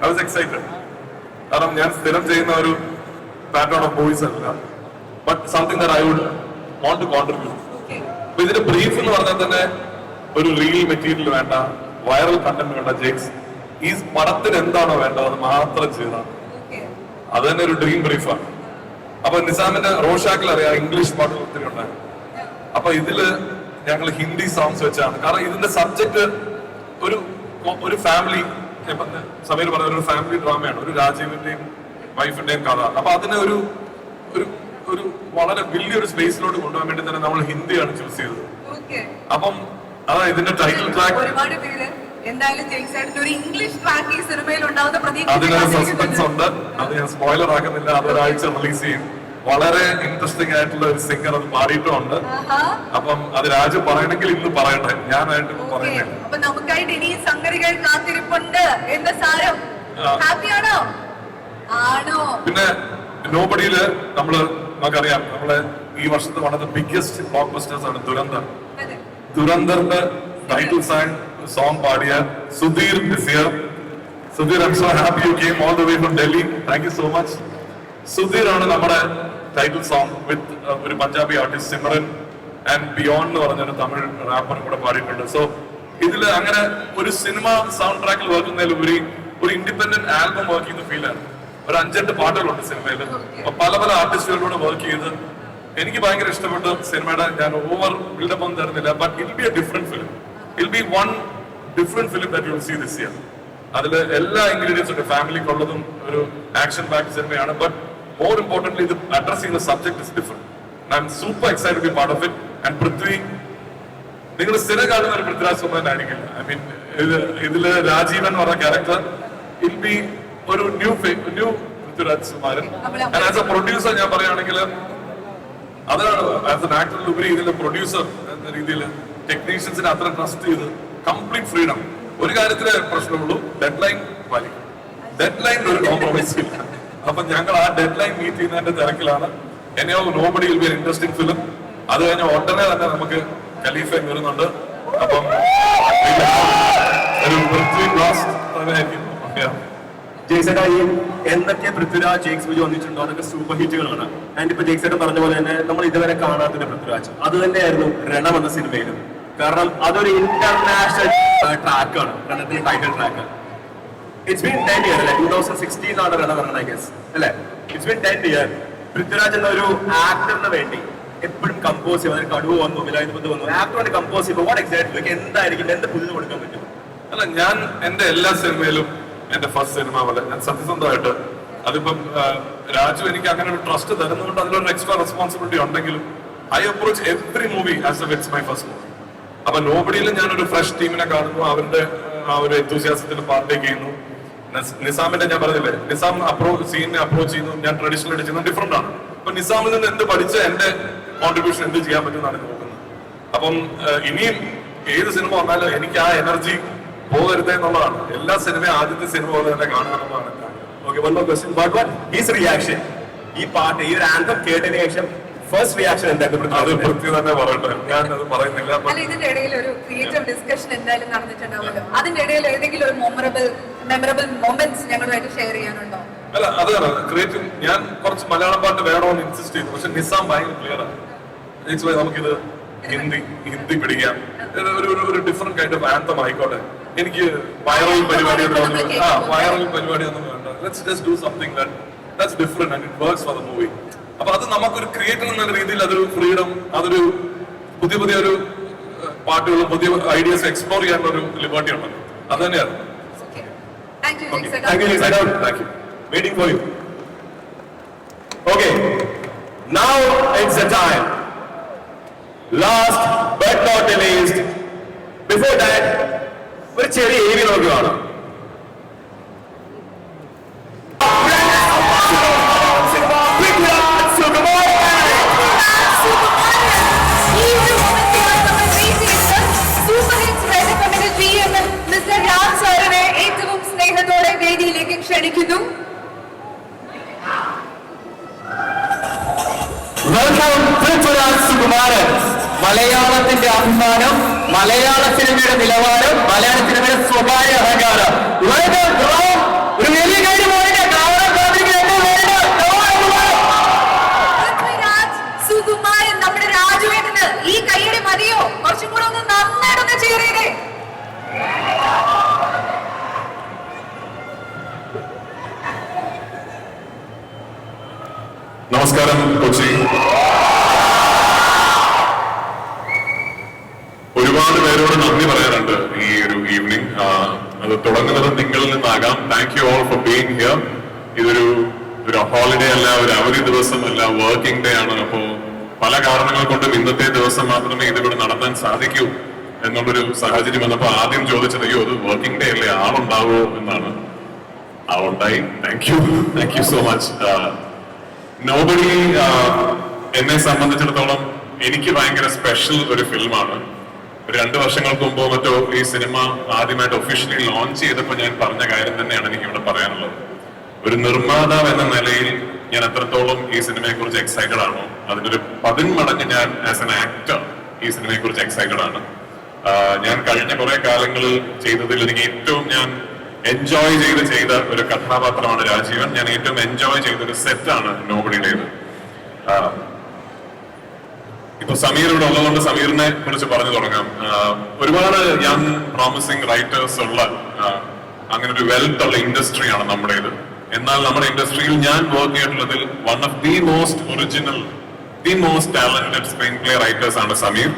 ഐ വാസ് എക്സൈറ്റഡ്. കാരണം ഞാൻ സ്ഥിരം ചെയ്യുന്ന ഒരു പാറ്റേൺ ഓഫ് മൂവീസ് അല്ല, but something that I would want to contribute. അപ്പൊ ഇതിന്റെ ബ്രീഫ് എന്ന് പറഞ്ഞാൽ തന്നെ ഒരു റീൽ മെറ്റീരിയൽ വേണ്ട, വൈറൽ കണ്ടന്റ് വേണ്ട. ജേക്സ് ഈ പടത്തിന് എന്താണോ വേണ്ടത് അത് മാത്രം ചെയ്താണ്. അത് തന്നെ ഒരു ഡ്രീം ബ്രീഫാണ്. അപ്പൊ നിസാമിന്റെ റോഷാക്കിൽ അറിയാം ഇംഗ്ലീഷ് പാട്ടുകൾ ഒത്തിരി ഉണ്ടായിരുന്നു. അപ്പൊ ഇതില് ഞങ്ങൾ ഹിന്ദി സോങ്സ് വെച്ചാണ്. കാരണം ഇതിന്റെ സബ്ജക്ട് ഒരു ഫാമിലി, സമീർ പറഞ്ഞ ഒരു ഫാമിലി ഡ്രാമയാണ്, ഒരു രാജീവിന്റെയും വൈഫിന്റെയും കഥ. അപ്പൊ അതിനെ ഒരു വളരെ വലിയൊരു സ്പേസിലോട്ട് കൊണ്ടുപോകാൻ വേണ്ടി തന്നെ നമ്മൾ ഹിന്ദിയാണ് ചൂസ് ചെയ്തത്. അപ്പം അതാ ഇതിന്റെ ടൈറ്റിൽ ട്രാക്ക്. ഒരുപാട് പേര് എന്തായാലും ജെയ്സേട്ടൻ ഒരു ഇംഗ്ലീഷ് ട്രാക്ക് ഈ സിനിമയിൽ ഉണ്ടാവുന്ന അതിനൊരു സസ്പെൻസ് പ്രതീക്ഷ ഉണ്ട്. അത് ഞാൻ സ്പോയിലർ ആക്കുന്നില്ല. അതൊരാഴ്ച റിലീസ് ചെയ്യും. വളരെ ഇൻട്രസ്റ്റിംഗ് ആയിട്ടുള്ള ഒരു സിംഗർ അത് പാടിയിട്ടുമുണ്ട്. അപ്പം അത് രാജു പറയണമെങ്കിൽ ഇന്ന് പറയട്ടെ, ഞാനായിട്ട് പറയുന്നില്ല. അപ്പൊ നമുക്കായിട്ട് ഇനി സംഗതികൾ കാത്തിരിപ്പുണ്ട് എന്ന സാരം. ഹാപ്പിയാണോ? ആണോ? പിന്നെ നോബഡിയില് നമുക്കറിയാം, നമ്മള് ഈ വർഷത്തെ one of the biggest block busters ആണ് ദുരന്തർ. അതെ. ദുരന്തറിന്റെ ടൈറ്റിൽ സോങ് പാടിയ Sudheer is here. Sudheer, I'm so happy you came all the way from Delhi. Thank you so much. Sudheer ആണ് നമ്മുടെ ടൈറ്റിൽ സോങ് വിത്ത് ഒരു പഞ്ചാബി ആർട്ടിസ്റ്റ് സിമറൻ ആൻഡ് ബിയോണ്ട് എന്ന് പറഞ്ഞൊരു തമിഴ് റാപ്പറും കൂടെ പാടിയിട്ടുണ്ട്. സോ ഇതില് അങ്ങനെ ഒരു സിനിമ സൗണ്ട് ട്രാക്കിൽ വർക്ക് ചെയ്യുന്നതിലുപരി ഒരു ഇൻഡിപെൻഡന്റ് ആൽബം വർക്ക് ചെയ്യുന്ന ഫീലാണ്. ഒരു 5-8 പാട്ടുകളുണ്ട് സിനിമയിൽ. അപ്പൊ പല പല ആർട്ടിസ്റ്റുകളോട് വർക്ക് ചെയ്ത് എനിക്ക് ഭയങ്കര ഇഷ്ടപ്പെട്ട സിനിമയുടെ ഞാൻ ഓവർ ബിൽഡപ്പ് ഒന്നും തരുന്നില്ല. But it be a different film. It be one different film that you will see this year. അതിൽ എല്ലാ ഇൻഗ്രീഡിയൻസും ഉണ്ട്. ഫാമിലിക്കുള്ളതും ഒരു ആക്ഷൻ പാക്ട് സിനിമയാണ്. ബട്ട് മോർ ഇമ്പോർട്ടന്റ്ലി ഇത് അഡ്രസ് ചെയ്യുന്ന subject is different. I am super excited to be part of it. And Prithvi, നിങ്ങൾ സ്ഥിരം കാണുന്ന ഒരു പൃഥ്വിരാജ് സുകുമാരൻ ആയിരിക്കില്ല. ഐ മീൻ ഇതില് രാജീവൻ എന്ന് പറഞ്ഞ ക്യാരക്ടർ ഇൽ ബി ഒരു new Prithviraj Sukumaran. And as A producer ഞാൻ പറയുകയാണെങ്കിൽ അതാണ്, ആസ് എൻ ആക്ടറിലുപരി ഇതിലെ പ്രൊഡ്യൂസർ എന്ന രീതിയിൽ ടെക്നീഷ്യൻസിനെ അത്ര ട്രസ്റ്റ് ചെയ്ത് കംപ്ലീറ്റ് ഫ്രീഡം. ഒരു കാര്യത്തിലെ പ്രശ്നമുള്ളൂ, ഡെഡ് ലൈൻ പാലിക്കും. ഡെഡ് ലൈനിൽ ഒരു കോംപ്രമൈസ് ഇല്ല. അപ്പൊ ഞങ്ങൾ ആ ഡെഡ് ലൈൻ മീറ്റ് ചെയ്യുന്നതിന്റെ തിരക്കിലാണ്. എന്നെയോ nobody will be an interesting film. അത് കഴിഞ്ഞ ഉടനെ തന്നെ നമുക്ക് ഖലീഫ വരുന്നുണ്ട്. അപ്പം ഒരു പൃഥ്വി ബ്ലാസ്റ്റ് ജെയ്സേട്ടാ, ഈ എന്തൊക്കെ പൃഥ്വിരാജ് ജെയ്ക്സ് ബിജോയ് വന്നിട്ടുണ്ടോ അതൊക്കെ സൂപ്പർ ഹിറ്റുകളാണ്. ആൻഡ് ഇപ്പൊ ജെയ്സേട്ടൻ പറഞ്ഞ പോലെ തന്നെ നമ്മൾ ഇതുവരെ കാണാത്തൊരു പൃഥ്വിരാജ് അത് തന്നെയായിരുന്നു രണം എന്ന സിനിമയിലും. കാരണം അതൊരു ഇന്റർനാഷണൽ ട്രാക്കാണ്, രണത്തിന്റെ title track. It's been 10 years അല്ലെ, 2016 ആണ് രണം പറഞ്ഞത്, ഐ ഗസ് അല്ലെ. It's been 10 years. പൃഥ്വിരാജ് എന്ന ഒരു ആക്ടറിന് വേണ്ടി എപ്പോഴും കമ്പോസ് ചെയ്യും. അതിന് കടുവ വന്നു, മിലായിബുദ്ധ വന്നു, ആക്ടറിന് കമ്പോസ് ചെയ്യുമ്പോൾ വാട്ട് എക്സാക്ട്ലി എന്തായിരിക്കും, എന്ത് പുതിയത് കൊടുക്കാൻ പറ്റും? അല്ല, ഞാൻ എന്റെ എല്ലാ സിനിമയിലും എന്റെ ഫസ്റ്റ് സിനിമ പോലെ ഞാൻ സത്യസന്ധമായിട്ട്, അതിപ്പം രാജു എനിക്ക് അങ്ങനെ ഒരു ട്രസ്റ്റ് തരുന്നതുകൊണ്ട് അതിലൊരു എക്സ്ട്രാ റെസ്പോൺസിബിലിറ്റി ഉണ്ടെങ്കിലും I approach every movie as A it's my first movie. അപ്പൊ നോബഡിയിൽ ഞാനൊരു ഫ്രഷ് ടീമിനെ കാണുന്നു, അവരുടെ ആ ഒരു എന്തൂസിയാസത്തിൽ പാർട്ടേക്ക് ചെയ്യുന്നു. നിസാമിന്റെ ഞാൻ പറഞ്ഞില്ലേ, നിസാം സീനിനെ അപ്രോച്ച് ചെയ്യുന്നു, ഞാൻ ട്രഡീഷണൽ ആയിട്ട് ചെയ്യുന്നത് ഡിഫറെന്റ് ആണ്. അപ്പൊ നിസാമിൽ നിന്ന് എന്ത് പഠിച്ച് എന്റെ കോൺട്രിബ്യൂഷൻ എന്ത് ചെയ്യാൻ പറ്റുമെന്നാണ് നോക്കുന്നത്. അപ്പം ഇനിയും ഏത് സിനിമ വന്നാലും എനിക്ക് ആ എനർജി പോകരുത് എന്നുള്ളതാണ്. എല്ലാ സിനിമയും ആദ്യത്തെ സിനിമ പോലെ തന്നെ കാണുന്നതാണ്. Okay, one more question. What his reaction? ഈ പാട്ട്, ഈ ഒരു ആന്തം കേട്ടതിന് ശേഷം ഫസ്റ്റ് റിയാക്ഷൻ എന്തായിരുന്നു? അത് പൃഥ്വി തന്നെ പറയട്ടെ, ഞാൻ അത് പറയുന്നില്ല. അല്ല, ഇതിന്റെ ഇടയിൽ ഒരു ക്രിയേറ്റീവ് ഡിസ്കഷൻ എന്തായാലും നടന്നിട്ടുണ്ടാവുമല്ലോ. അതിന്റെ ഇടയിൽ ഏതെങ്കിലും ഒരു മെമ്മറബിൾ മൊമെന്റ്സ് ഞങ്ങളുമായിട്ട് ഷെയർ ചെയ്യാനുണ്ടോ? അല്ല, അതാണ് ക്രിയേറ്റീവ്. ഞാൻ കുറച്ച് മലയാളം പാട്ട് വേണമെന്ന് ഇൻസിസ്റ്റ് ചെയ്തു, പക്ഷെ നിസാം ഭയങ്കര ക്ലിയർ ആണ്. നമുക്കിത് ഹിന്ദി പിടിക്കാം, ഒരു ഡിഫറെന്റ് കൈൻഡ് ഓഫ് ആന്തം ആയിക്കോട്ടെ. എനിക്ക് വൈറൽ പരിപാടിയൊന്നും വേണ്ട. Let's just do something that's different and it works for the movie. അപ്പൊ അത് നമുക്കൊരു ക്രിയേറ്റർ എന്ന രീതിയിൽ അതൊരു ഫ്രീഡം, അതൊരു പുതിയ ഒരു പാട്ടുകളും പുതിയ ഐഡിയാസ് എക്സ്പ്ലോർ ചെയ്യാനുള്ള ഒരു ലിബർട്ടി ഉണ്ടല്ലോ, അത് തന്നെയാണ്. Thank you. Waiting for you. Okay, now it's the time. Last but not the least, before that, ഒരു ചെറിയ ഏവി നോക്കുകയാണ്. ഏറ്റവും സ്നേഹത്തോടെ വേദിയിലേക്ക് ക്ഷണിക്കുന്നു. വെൽക്കം പൃഥ്വിരാജ് സുകുമാരൻ. മലയാളത്തിന്റെ അഭിമാനം, മലയാള സിനിമയുടെ നിലവാരം, മലയാള സിനിമയുടെ സ്വകാര്യ അഹങ്കാരം. ഒരു വലിയ കാര്യം പൃഥ്വിരാജ് സുകുമാരൻ, നമ്മുടെ രാജുവേട്ടന് ഈ കയ്യടി മതിയോ? കുറച്ചും കൂടെ ഒന്ന് നന്നായിട്ടൊന്ന് ചേറിയേ. നമസ്കാരം കൊച്ചി. ഒരുപാട് പേരോട് നന്ദി പറയാനുണ്ട് ഈ ഒരു ഈവനിങ്. അത് തുടങ്ങുന്നത് നിങ്ങളിൽ നിന്നാകാം. Thank you all for being here. ഇതൊരു ഹോളിഡേ അല്ല, ഒരു അവധി ദിവസമല്ല, വർക്കിംഗ് ഡേ ആണ്. അപ്പോ പല കാരണങ്ങൾ കൊണ്ടും ഇന്നത്തെ ദിവസം മാത്രമേ ഇതിവിടെ നടത്താൻ സാധിക്കൂ എന്നുള്ളൊരു സാഹചര്യം വന്നപ്പോൾ ആദ്യം ചോദിച്ചത് അയ്യോ അത് വർക്കിംഗ് ഡേ അല്ലേ, ആളുണ്ടാവോ എന്നാണ്. ആളുണ്ടായി. Thank you so much. Nobody എന്നെ സംബന്ധിച്ചിടത്തോളം എനിക്ക് ഭയങ്കര സ്പെഷ്യൽ ഒരു ഫിലിമാണ്. ഒരു 2 വർഷങ്ങൾക്ക് മുമ്പോ മറ്റോ ഈ സിനിമ ആദ്യമായിട്ട് ഒഫീഷ്യലി ലോഞ്ച് ചെയ്തപ്പോൾ ഞാൻ പറഞ്ഞ കാര്യം തന്നെയാണ് എനിക്ക് ഇവിടെ പറയാനുള്ളത്. ഒരു നിർമ്മാതാവ് എന്ന നിലയിൽ ഞാൻ എത്രത്തോളം ഈ സിനിമയെ കുറിച്ച് എക്സൈറ്റഡ് ആണോ അതിന്റെ ഒരു 10 മടങ്ങ് ഞാൻ ആസ് എൻ ആക്ടർ ഈ സിനിമയെ കുറിച്ച് എക്സൈറ്റഡ് ആണ്. ഞാൻ കഴിഞ്ഞ കുറെ കാലങ്ങളിൽ ചെയ്തതിൽ എനിക്ക് ഏറ്റവും ഞാൻ എൻജോയ് ചെയ്ത ഒരു കഥാപാത്രമാണ് രാജീവൻ. ഞാൻ ഏറ്റവും എൻജോയ് ചെയ്തൊരു സെറ്റാണ് നോബഡിയുടേത്. ഇപ്പൊ സമീർ ഇവിടെ ഉള്ളതുകൊണ്ട് സമീറിനെ കുറിച്ച് പറഞ്ഞു തുടങ്ങാം. ഒരുപാട് യങ് പ്രോമിസിംഗ് റൈറ്റേഴ്സ് ഉള്ള അങ്ങനെ ഒരു വെൽത്ത് ഉള്ള ഇൻഡസ്ട്രിയാണ് നമ്മുടേത്. എന്നാൽ നമ്മുടെ ഇൻഡസ്ട്രിയിൽ ഞാൻ വർക്ക് ചെയ്തിട്ടുള്ളതിൽ one of the most original, the most talented screenplay writers ആണ് സമീർ.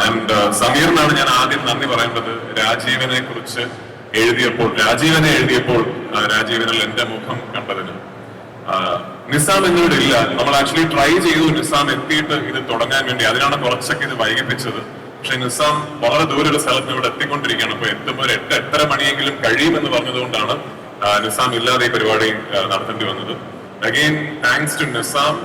ആൻഡ് സമീറിനാണ് ഞാൻ ആദ്യം നന്ദി പറയേണ്ടത്. രാജീവനെ കുറിച്ച് രാജീവനെ എഴുതിയപ്പോൾ രാജീവനിൽ എന്റെ മുഖം കണ്ടതിന്. നിസാം എന്നിവിടെ ഇല്ല. നമ്മൾ ആക്ച്വലി ട്രൈ ചെയ്തു നിസാം എത്തിയിട്ട് ഇത് തുടങ്ങാൻ വേണ്ടി. അതിനാണ് കുറച്ചൊക്കെ ഇത് വൈകിപ്പിച്ചത്. പക്ഷെ നിസാം വളരെ ദൂരൊരു സ്ഥലത്ത് ഇവിടെ എത്തിക്കൊണ്ടിരിക്കുകയാണ്. അപ്പൊ എത്തുമ്പോൾ 8-8:30 മണിയെങ്കിലും കഴിയുമെന്ന് പറഞ്ഞതുകൊണ്ടാണ് നിസാം ഇല്ലാതെ ഈ പരിപാടി നടത്തേണ്ടി വന്നത്. Again thanks to Nizam.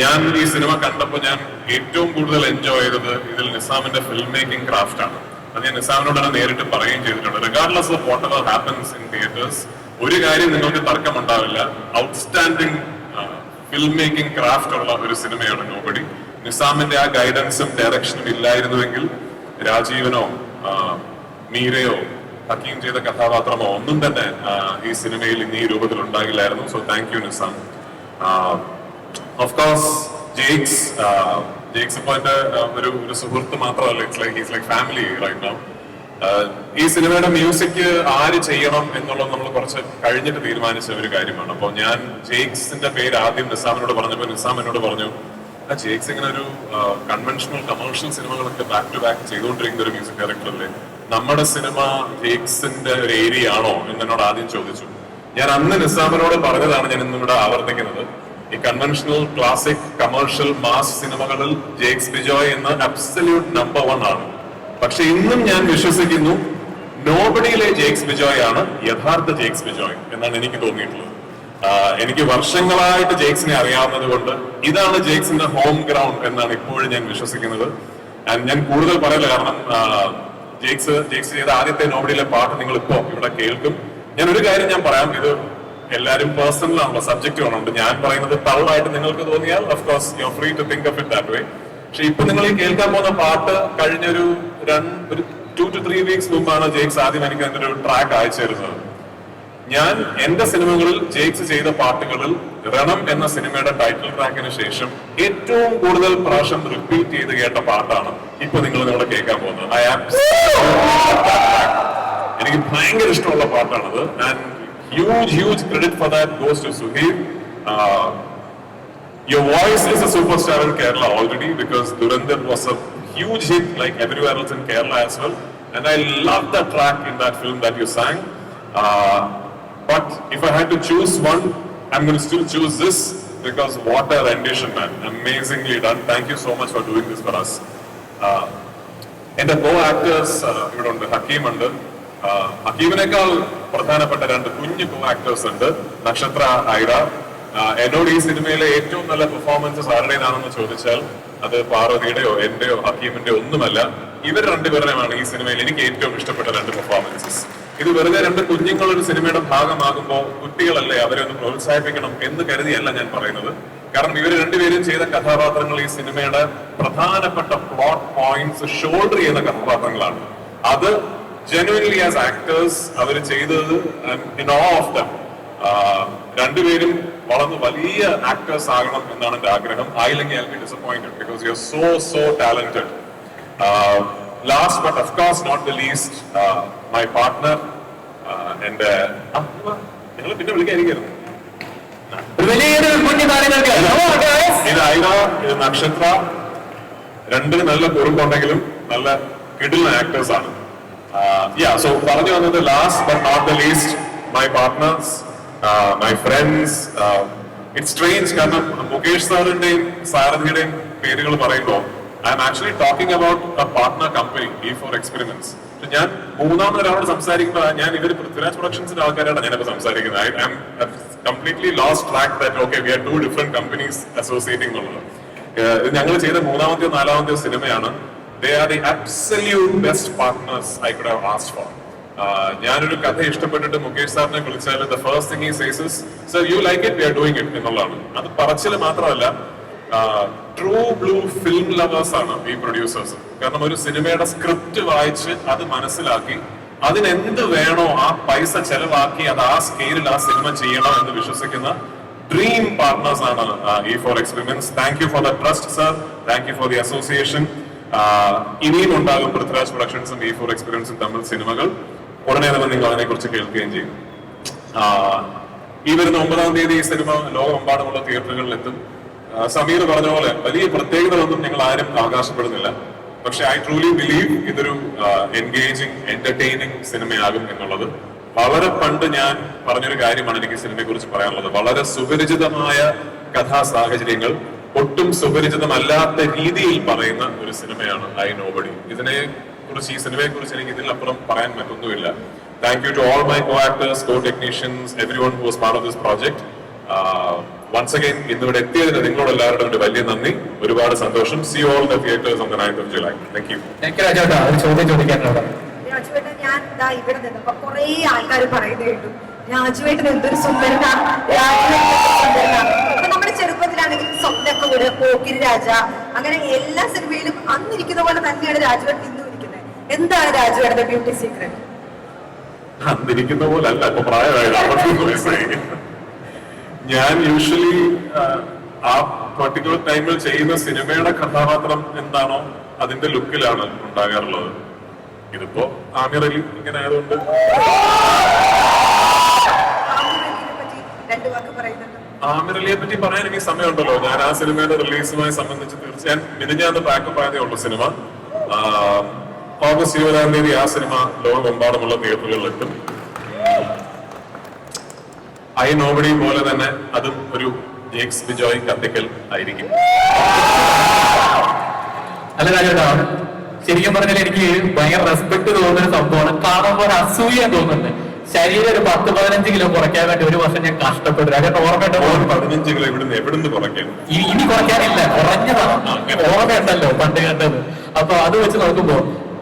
ഞാൻ ഈ സിനിമ കണ്ടപ്പോൾ ഞാൻ ഏറ്റവും കൂടുതൽ എൻജോയ് ചെയ്തത് ഇതിൽ നിസാമിന്റെ ഫിലിം മേക്കിംഗ് ക്രാഫ്റ്റ് ആണ്. അത് ഞാൻ നിസാമിനോട് തന്നെ നേരിട്ട് പറയുകയും ചെയ്തിട്ടുണ്ട്. Regardless of what ever happens in theatres, ഒരു കാര്യം നിങ്ങൾക്ക് തർക്കമുണ്ടാവില്ല, ഔട്ട്സ്റ്റാൻഡിംഗ് ഫിലിം മേക്കിംഗ് ക്രാഫ്റ്റ് ഉള്ള ഒരു സിനിമയാണ് നോബഡി. നിസാമിന്റെ ആ ഗൈഡൻസും ഡയറക്ഷനും ഇല്ലായിരുന്നുവെങ്കിൽ രാജീവനോ മീരയോ ഹക്കീം ചെയ്ത കഥാപാത്രമോ ഒന്നും തന്നെ ഈ സിനിമയിൽ ഇന്ന് ഈ രൂപത്തിൽ ഉണ്ടാകില്ലായിരുന്നു. So thank you Nizam. Of course Jakes ഇപ്പൊ എന്റെ ഒരു സുഹൃത്ത് മാത്രമല്ല, it's like family right now. ഈ സിനിമയുടെ മ്യൂസിക് ആര് ചെയ്യണം എന്നുള്ളത് നമ്മൾ കുറച്ച് കഴിഞ്ഞിട്ട് തീരുമാനിച്ച ഒരു കാര്യമാണ്. അപ്പോൾ ഞാൻ ജെയ്ക്സിന്റെ പേര് ആദ്യം നിസാമിനോട് പറഞ്ഞപ്പോൾ നിസാം എന്നോട് പറഞ്ഞു, ജെയ്ക്സ് ഇങ്ങനെ ഒരു കൺവെൻഷണൽ കമേഴ്ഷ്യൽ സിനിമകളൊക്കെ ബാക്ക് ടു ബാക്ക് ചെയ്തുകൊണ്ടിരിക്കുന്ന ഒരു മ്യൂസിക് ഡയറക്ടർ അല്ലേ, നമ്മുടെ സിനിമ ജെയ്ക്സിന്റെ ഒരു ഏരിയ ആണോ എന്നോട് ആദ്യം ചോദിച്ചു. ഞാൻ അന്ന് നിസാമിനോട് പറഞ്ഞതാണ് ഞാൻ ഇന്നിവിടെ ആവർത്തിക്കുന്നത്. ഈ കൺവെൻഷണൽ ക്ലാസിക് കമേഴ്ഷ്യൽ മാസ് സിനിമകളിൽ ജെയ്ക്സ് ബിജോയ് എന്ന അബ്സല്യൂട്ട് നമ്പർ 1 ആണ്. പക്ഷെ ഇന്നും ഞാൻ വിശ്വസിക്കുന്നു നോബഡിയിലെ ജെയ്ക്സ് ബിജോയ് ആണ് യഥാർത്ഥ ജെയ്ക്സ് ബിജോയ് എന്നാണ് എനിക്ക് തോന്നിയിട്ടുള്ളത്. എനിക്ക് വർഷങ്ങളായിട്ട് ജെയ്ക്സിനെ അറിയാവുന്നത് കൊണ്ട് ഇതാണ് ജെയ്ക്സിന്റെ ഹോം ഗ്രൗണ്ട് എന്നാണ് ഇപ്പോഴും ഞാൻ വിശ്വസിക്കുന്നത്. ഞാൻ കൂടുതൽ പറയില്ല, കാരണം ജെയ്ക്സ് ചെയ്ത ആദ്യത്തെ നോബഡിയിലെ പാട്ട് നിങ്ങൾ ഇപ്പോ ഇവിടെ കേൾക്കും. ഞാൻ ഒരു കാര്യം ഞാൻ പറയാം, ഇത് എല്ലാവരും പേഴ്സണൽ ആണല്ലോ, സബ്ജക്റ്റീവ് ആണ്. ഞാൻ പറയുന്നത് തള്ളായിട്ട് നിങ്ങൾക്ക് തോന്നിയാൽ of course you are free to think of it that way. പക്ഷെ ഇപ്പൊ നിങ്ങൾ ഈ കേൾക്കാൻ പോകുന്ന പാട്ട് കഴിഞ്ഞൊരു 2 to 3 weeks മുമ്പാണ് ജെയ്ക്സ് ആദ്യം എനിക്ക് അതിന്റെ ഒരു ട്രാക്ക് അയച്ചു തരുന്നത്. ഞാൻ എന്റെ സിനിമകളിൽ ജെയ്ക്സ് ചെയ്ത പാട്ടുകളിൽ രണം എന്ന സിനിമയുടെ ടൈറ്റിൽ ട്രാക്കിന് ശേഷം ഏറ്റവും കൂടുതൽ പ്രാവശ്യം റിപ്പീറ്റ് ചെയ്ത് കേട്ട പാട്ടാണ് ഇപ്പൊ നിങ്ങൾ കേൾക്കാൻ പോകുന്നത്. എനിക്ക് ഭയങ്കര ഇഷ്ടമുള്ള പാട്ടാണത്. And huge credit for that goes to Suheeb. Your voice is a superstar in Kerala already because Dhurandhar was a huge hit like everywhere else in Kerala as well. And I love that track in that film that you sang. But if I had to choose one, I'm going to still choose this because what a rendition, man. Amazingly done. Thank you so much for doing this for us. And the co-actors, ഇവിടെ ഉണ്ട്, ഹക്കീം ഉണ്ട്. ഹക്കീമിനേക്കാൾ പ്രധാനപ്പെട്ട 2 കുഞ്ഞു കോ actors ഉണ്ട്, നക്ഷത്ര, ഐറ. എന്നോട് ഈ സിനിമയിലെ ഏറ്റവും നല്ല പെർഫോമൻസസ് ആരുടേതാണെന്ന് ചോദിച്ചാൽ അത് പാർവതിയുടെയോ എന്റെയോ ഹക്കീമിന്റെ ഒന്നുമല്ല. ഇവർ 2 പേരുടെയുമാണ് ഈ സിനിമയിൽ എനിക്ക് ഏറ്റവും ഇഷ്ടപ്പെട്ട 2 പെർഫോമൻസസ്. ഇത് വെറുതെ 2 കുഞ്ഞുങ്ങൾ ഒരു സിനിമയുടെ ഭാഗമാകുമ്പോൾ കുട്ടികളല്ലേ, അവരെ ഒന്ന് പ്രോത്സാഹിപ്പിക്കണം എന്ന് കരുതിയല്ല ഞാൻ പറയുന്നത്. കാരണം ഇവർ 2 പേരും ചെയ്ത കഥാപാത്രങ്ങൾ ഈ സിനിമയുടെ പ്രധാനപ്പെട്ട പ്ലോട്ട് പോയിന്റ്സ് ഷോൾഡർ ചെയ്യുന്ന കഥാപാത്രങ്ങളാണ്. അത് genuinely as actors അവർ ചെയ്തത് in all of them. 2 പേരും വളർന്ന് വലിയ ആക്ടേഴ്സ് ആകണം എന്നാണ് എന്റെ ആഗ്രഹം. ആയില്ലെങ്കിൽ I'll be disappointed because you're so talented. Last but of course not the least, my partner and നിങ്ങൾ പിന്നെ വിളിക്കായിരിക്കും. ഇത് ഐറ, ഇത് നക്ഷത്ര. 2 നല്ല കുറുമ്പുണ്ടെങ്കിലും നല്ല കിടിലൻ ആക്ടേഴ്സ് ആണ്. So പറഞ്ഞു വന്നത് last but not the least, my partners, my friends. It's strange കാരണം മുകേഷ് സാറിന്റെയും സാരഥിയുടെയും പേരുകൾ പറയുമ്പോൾ I M actually talking about A partner company E4 experiments. ഞാൻ മൂന്നാമത് ഒരാളോട് സംസാരിക്കുമ്പോൾ ഞാൻ ഇവര് പൃഥ്വിരാജ് പ്രൊഡക്ഷൻസിന്റെ ആൾക്കാരാണ് ഞാനിപ്പോ സംസാരിക്കുന്നത്. I am completely lost track that okay we are 2 different companies associating എന്നുള്ളത്. ഇത് ഞങ്ങൾ ചെയ്ത മൂന്നാമത്തെയോ നാലാമത്തെയോ സിനിമയാണ്. They are the absolute best partners I could have asked for. ഞാനൊരു കഥ ഇഷ്ടപ്പെട്ടിട്ട് മുകേഷ് സാറിനെ വിളിച്ചാൽ the first thing he says is, sir, you like it, we are doing it എന്നുള്ളതാണ്. അത് പറച്ചില് മാത്രമല്ല, ട്രൂ ബ്ലൂ ഫിലിം ലവേഴ്സ് ആണ് ഈ പ്രൊഡ്യൂസേഴ്സ്. കാരണം ഒരു സിനിമയുടെ സ്ക്രിപ്റ്റ് വായിച്ച് അത് മനസ്സിലാക്കി അതിനെന്ത് വേണോ ആ പൈസ ചെലവാക്കി അത് ആ സ്കെയിലിൽ ആ സിനിമ ചെയ്യണം എന്ന് വിശ്വസിക്കുന്ന ഡ്രീം പാർട്ട്നേഴ്സ് ആണ് E4 experiments. Thank you for the trust sir, thank you for the association. ഇനിയും ഉണ്ടാകും പൃഥ്വിരാജ് പ്രൊഡക്ഷൻസും E4 എക്സ്പീരിയൻസും തമ്മിൽ സിനിമകൾ. ഉടനെ തന്നെ നിങ്ങൾ അതിനെ കുറിച്ച് കേൾക്കുകയും ചെയ്യും. ഈ വരുന്ന 9-ാം തീയതി ഈ സിനിമ ലോകമെമ്പാടുമുള്ള തിയേറ്ററുകളിൽ എത്തും. സമീർ പറഞ്ഞ പോലെ വലിയ പ്രത്യേകതകളൊന്നും ഞങ്ങൾ ആരും അവകാശപ്പെടുന്നില്ല. പക്ഷെ ഐ ട്രൂലി ബിലീവ് ഇതൊരു എൻഗേജിങ് എന്റർടൈനിങ് സിനിമയാകും എന്നുള്ളത്. വളരെ പണ്ട് ഞാൻ പറഞ്ഞൊരു കാര്യമാണ് എനിക്ക് സിനിമയെ കുറിച്ച് പറയാനുള്ളത്. വളരെ സുപരിചിതമായ കഥാ സാഹചര്യങ്ങൾ ഒട്ടും സുപരിചിതമല്ലാത്ത രീതിയിൽ പറയുന്ന ഒരു സിനിമയാണ് ഐ നോബഡി. ഇതിനെ കുറിച്ച് ഈ സിനിമയെ കുറിച്ച് എനിക്ക് ഇതിലപ്പുറം പറയാൻ മറ്റൊന്നുമില്ല. Thank you to all my co actors, co technicians, everyone who was part of this project. Once again ഇന്നിവിടെ എത്തിയതിന് നിങ്ങളോട് എല്ലാവരുടെ വലിയ നന്ദി, ഒരുപാട് സന്തോഷം. See all the theatres on the 9th of July. Thank you. രാജേട്ടാ ഒരു ചോദ്യം ചോദിക്കാനുണ്ടോ? രാജുവേട്ടൻ, ഞാൻ ഇതാ ഇവിടെ നിന്നപ്പോ കുറെ ആൾക്കാർ പറയുന്നത് കേട്ടു, രാജുവേട്ടൻ എന്തൊരു സുന്ദരനാ, രാജുവേട്ടൻ സുന്ദരനാ. അപ്പൊ നമ്മുടെ ചെറുപ്പത്തിലാണെങ്കിലും സ്വപ്നമൊക്കെ കൂടെ പോക്കിരി രാജ, അങ്ങനെ എല്ലാ സിനിമയിലും അന്നിരിക്കുന്ന പോലെ തന്നെയാണ് രാജുവേട്ടൻ ഇന്നും ഇരിക്കുന്നത്. എന്താണ് രാജുവേട്ടന്റെ ബ്യൂട്ടി സീക്രട്ട്? അന്നിരിക്കുന്ന പോലെ അല്ല, ഇപ്പൊ പ്രായമായത്. ഞാൻ യൂഷ്വലി ആ പെർട്ടിക്കുലർ ടൈമിൽ ചെയ്യുന്ന സിനിമയുടെ കഥാപാത്രം എന്താണോ അതിന്റെ ലുക്കിലാണ് ഉണ്ടാകാറുള്ളത്. ഇതിപ്പോ ആമിർ അലി ഇങ്ങനെ ആയതുകൊണ്ട് ആമിർ അലിയെ പറ്റി പറയാൻ എനിക്ക് സമയമുണ്ടല്ലോ. ഞാൻ ആ സിനിമയുടെ റിലീസുമായി സംബന്ധിച്ച് തീർച്ചയായും മിനിഞ്ഞാന്ന് പാക്കപ്പ് ആയതേ ഉള്ളൂ സിനിമ. ഓഗസ്റ്റ് 20-ാം തീയതി ആ സിനിമ ലോകമെമ്പാടുമുള്ള തിയേറ്ററുകളിൽ എത്തും. ഐ നോബഡി പോലെ തന്നെ അതും ഒരു ജേക്സ് ബിജോയ് കത്തിക്കൽ ആയിരിക്കും. അല്ല രാജേട്ടാ, ശരിക്കും പറഞ്ഞാൽ എനിക്ക് ഭയങ്കര റെസ്പെക്ട് തോന്നുന്ന ഒരു സംഭവമാണ്. കാണുമ്പോൾ ഒരു അസൂയ തോന്നുന്നുണ്ട്. ശരീരം ഒരു 10-15 കിലോ കുറയ്ക്കാൻ വേണ്ടി ഒരു വർഷം ഞാൻ കഷ്ടപ്പെട്ടു. രാജേട്ടൻ ഓർമ്മയുണ്ടോ? 15 കിലോ എവിടുന്ന് കുറയ്ക്കാൻ? ഇനി കുറയ്ക്കാനില്ല, കുറഞ്ഞതാണ്. ഓർമ്മയുണ്ടല്ലോ പണ്ട് കണ്ടത്. അപ്പൊ അത് വെച്ച് നോക്കുമ്പോ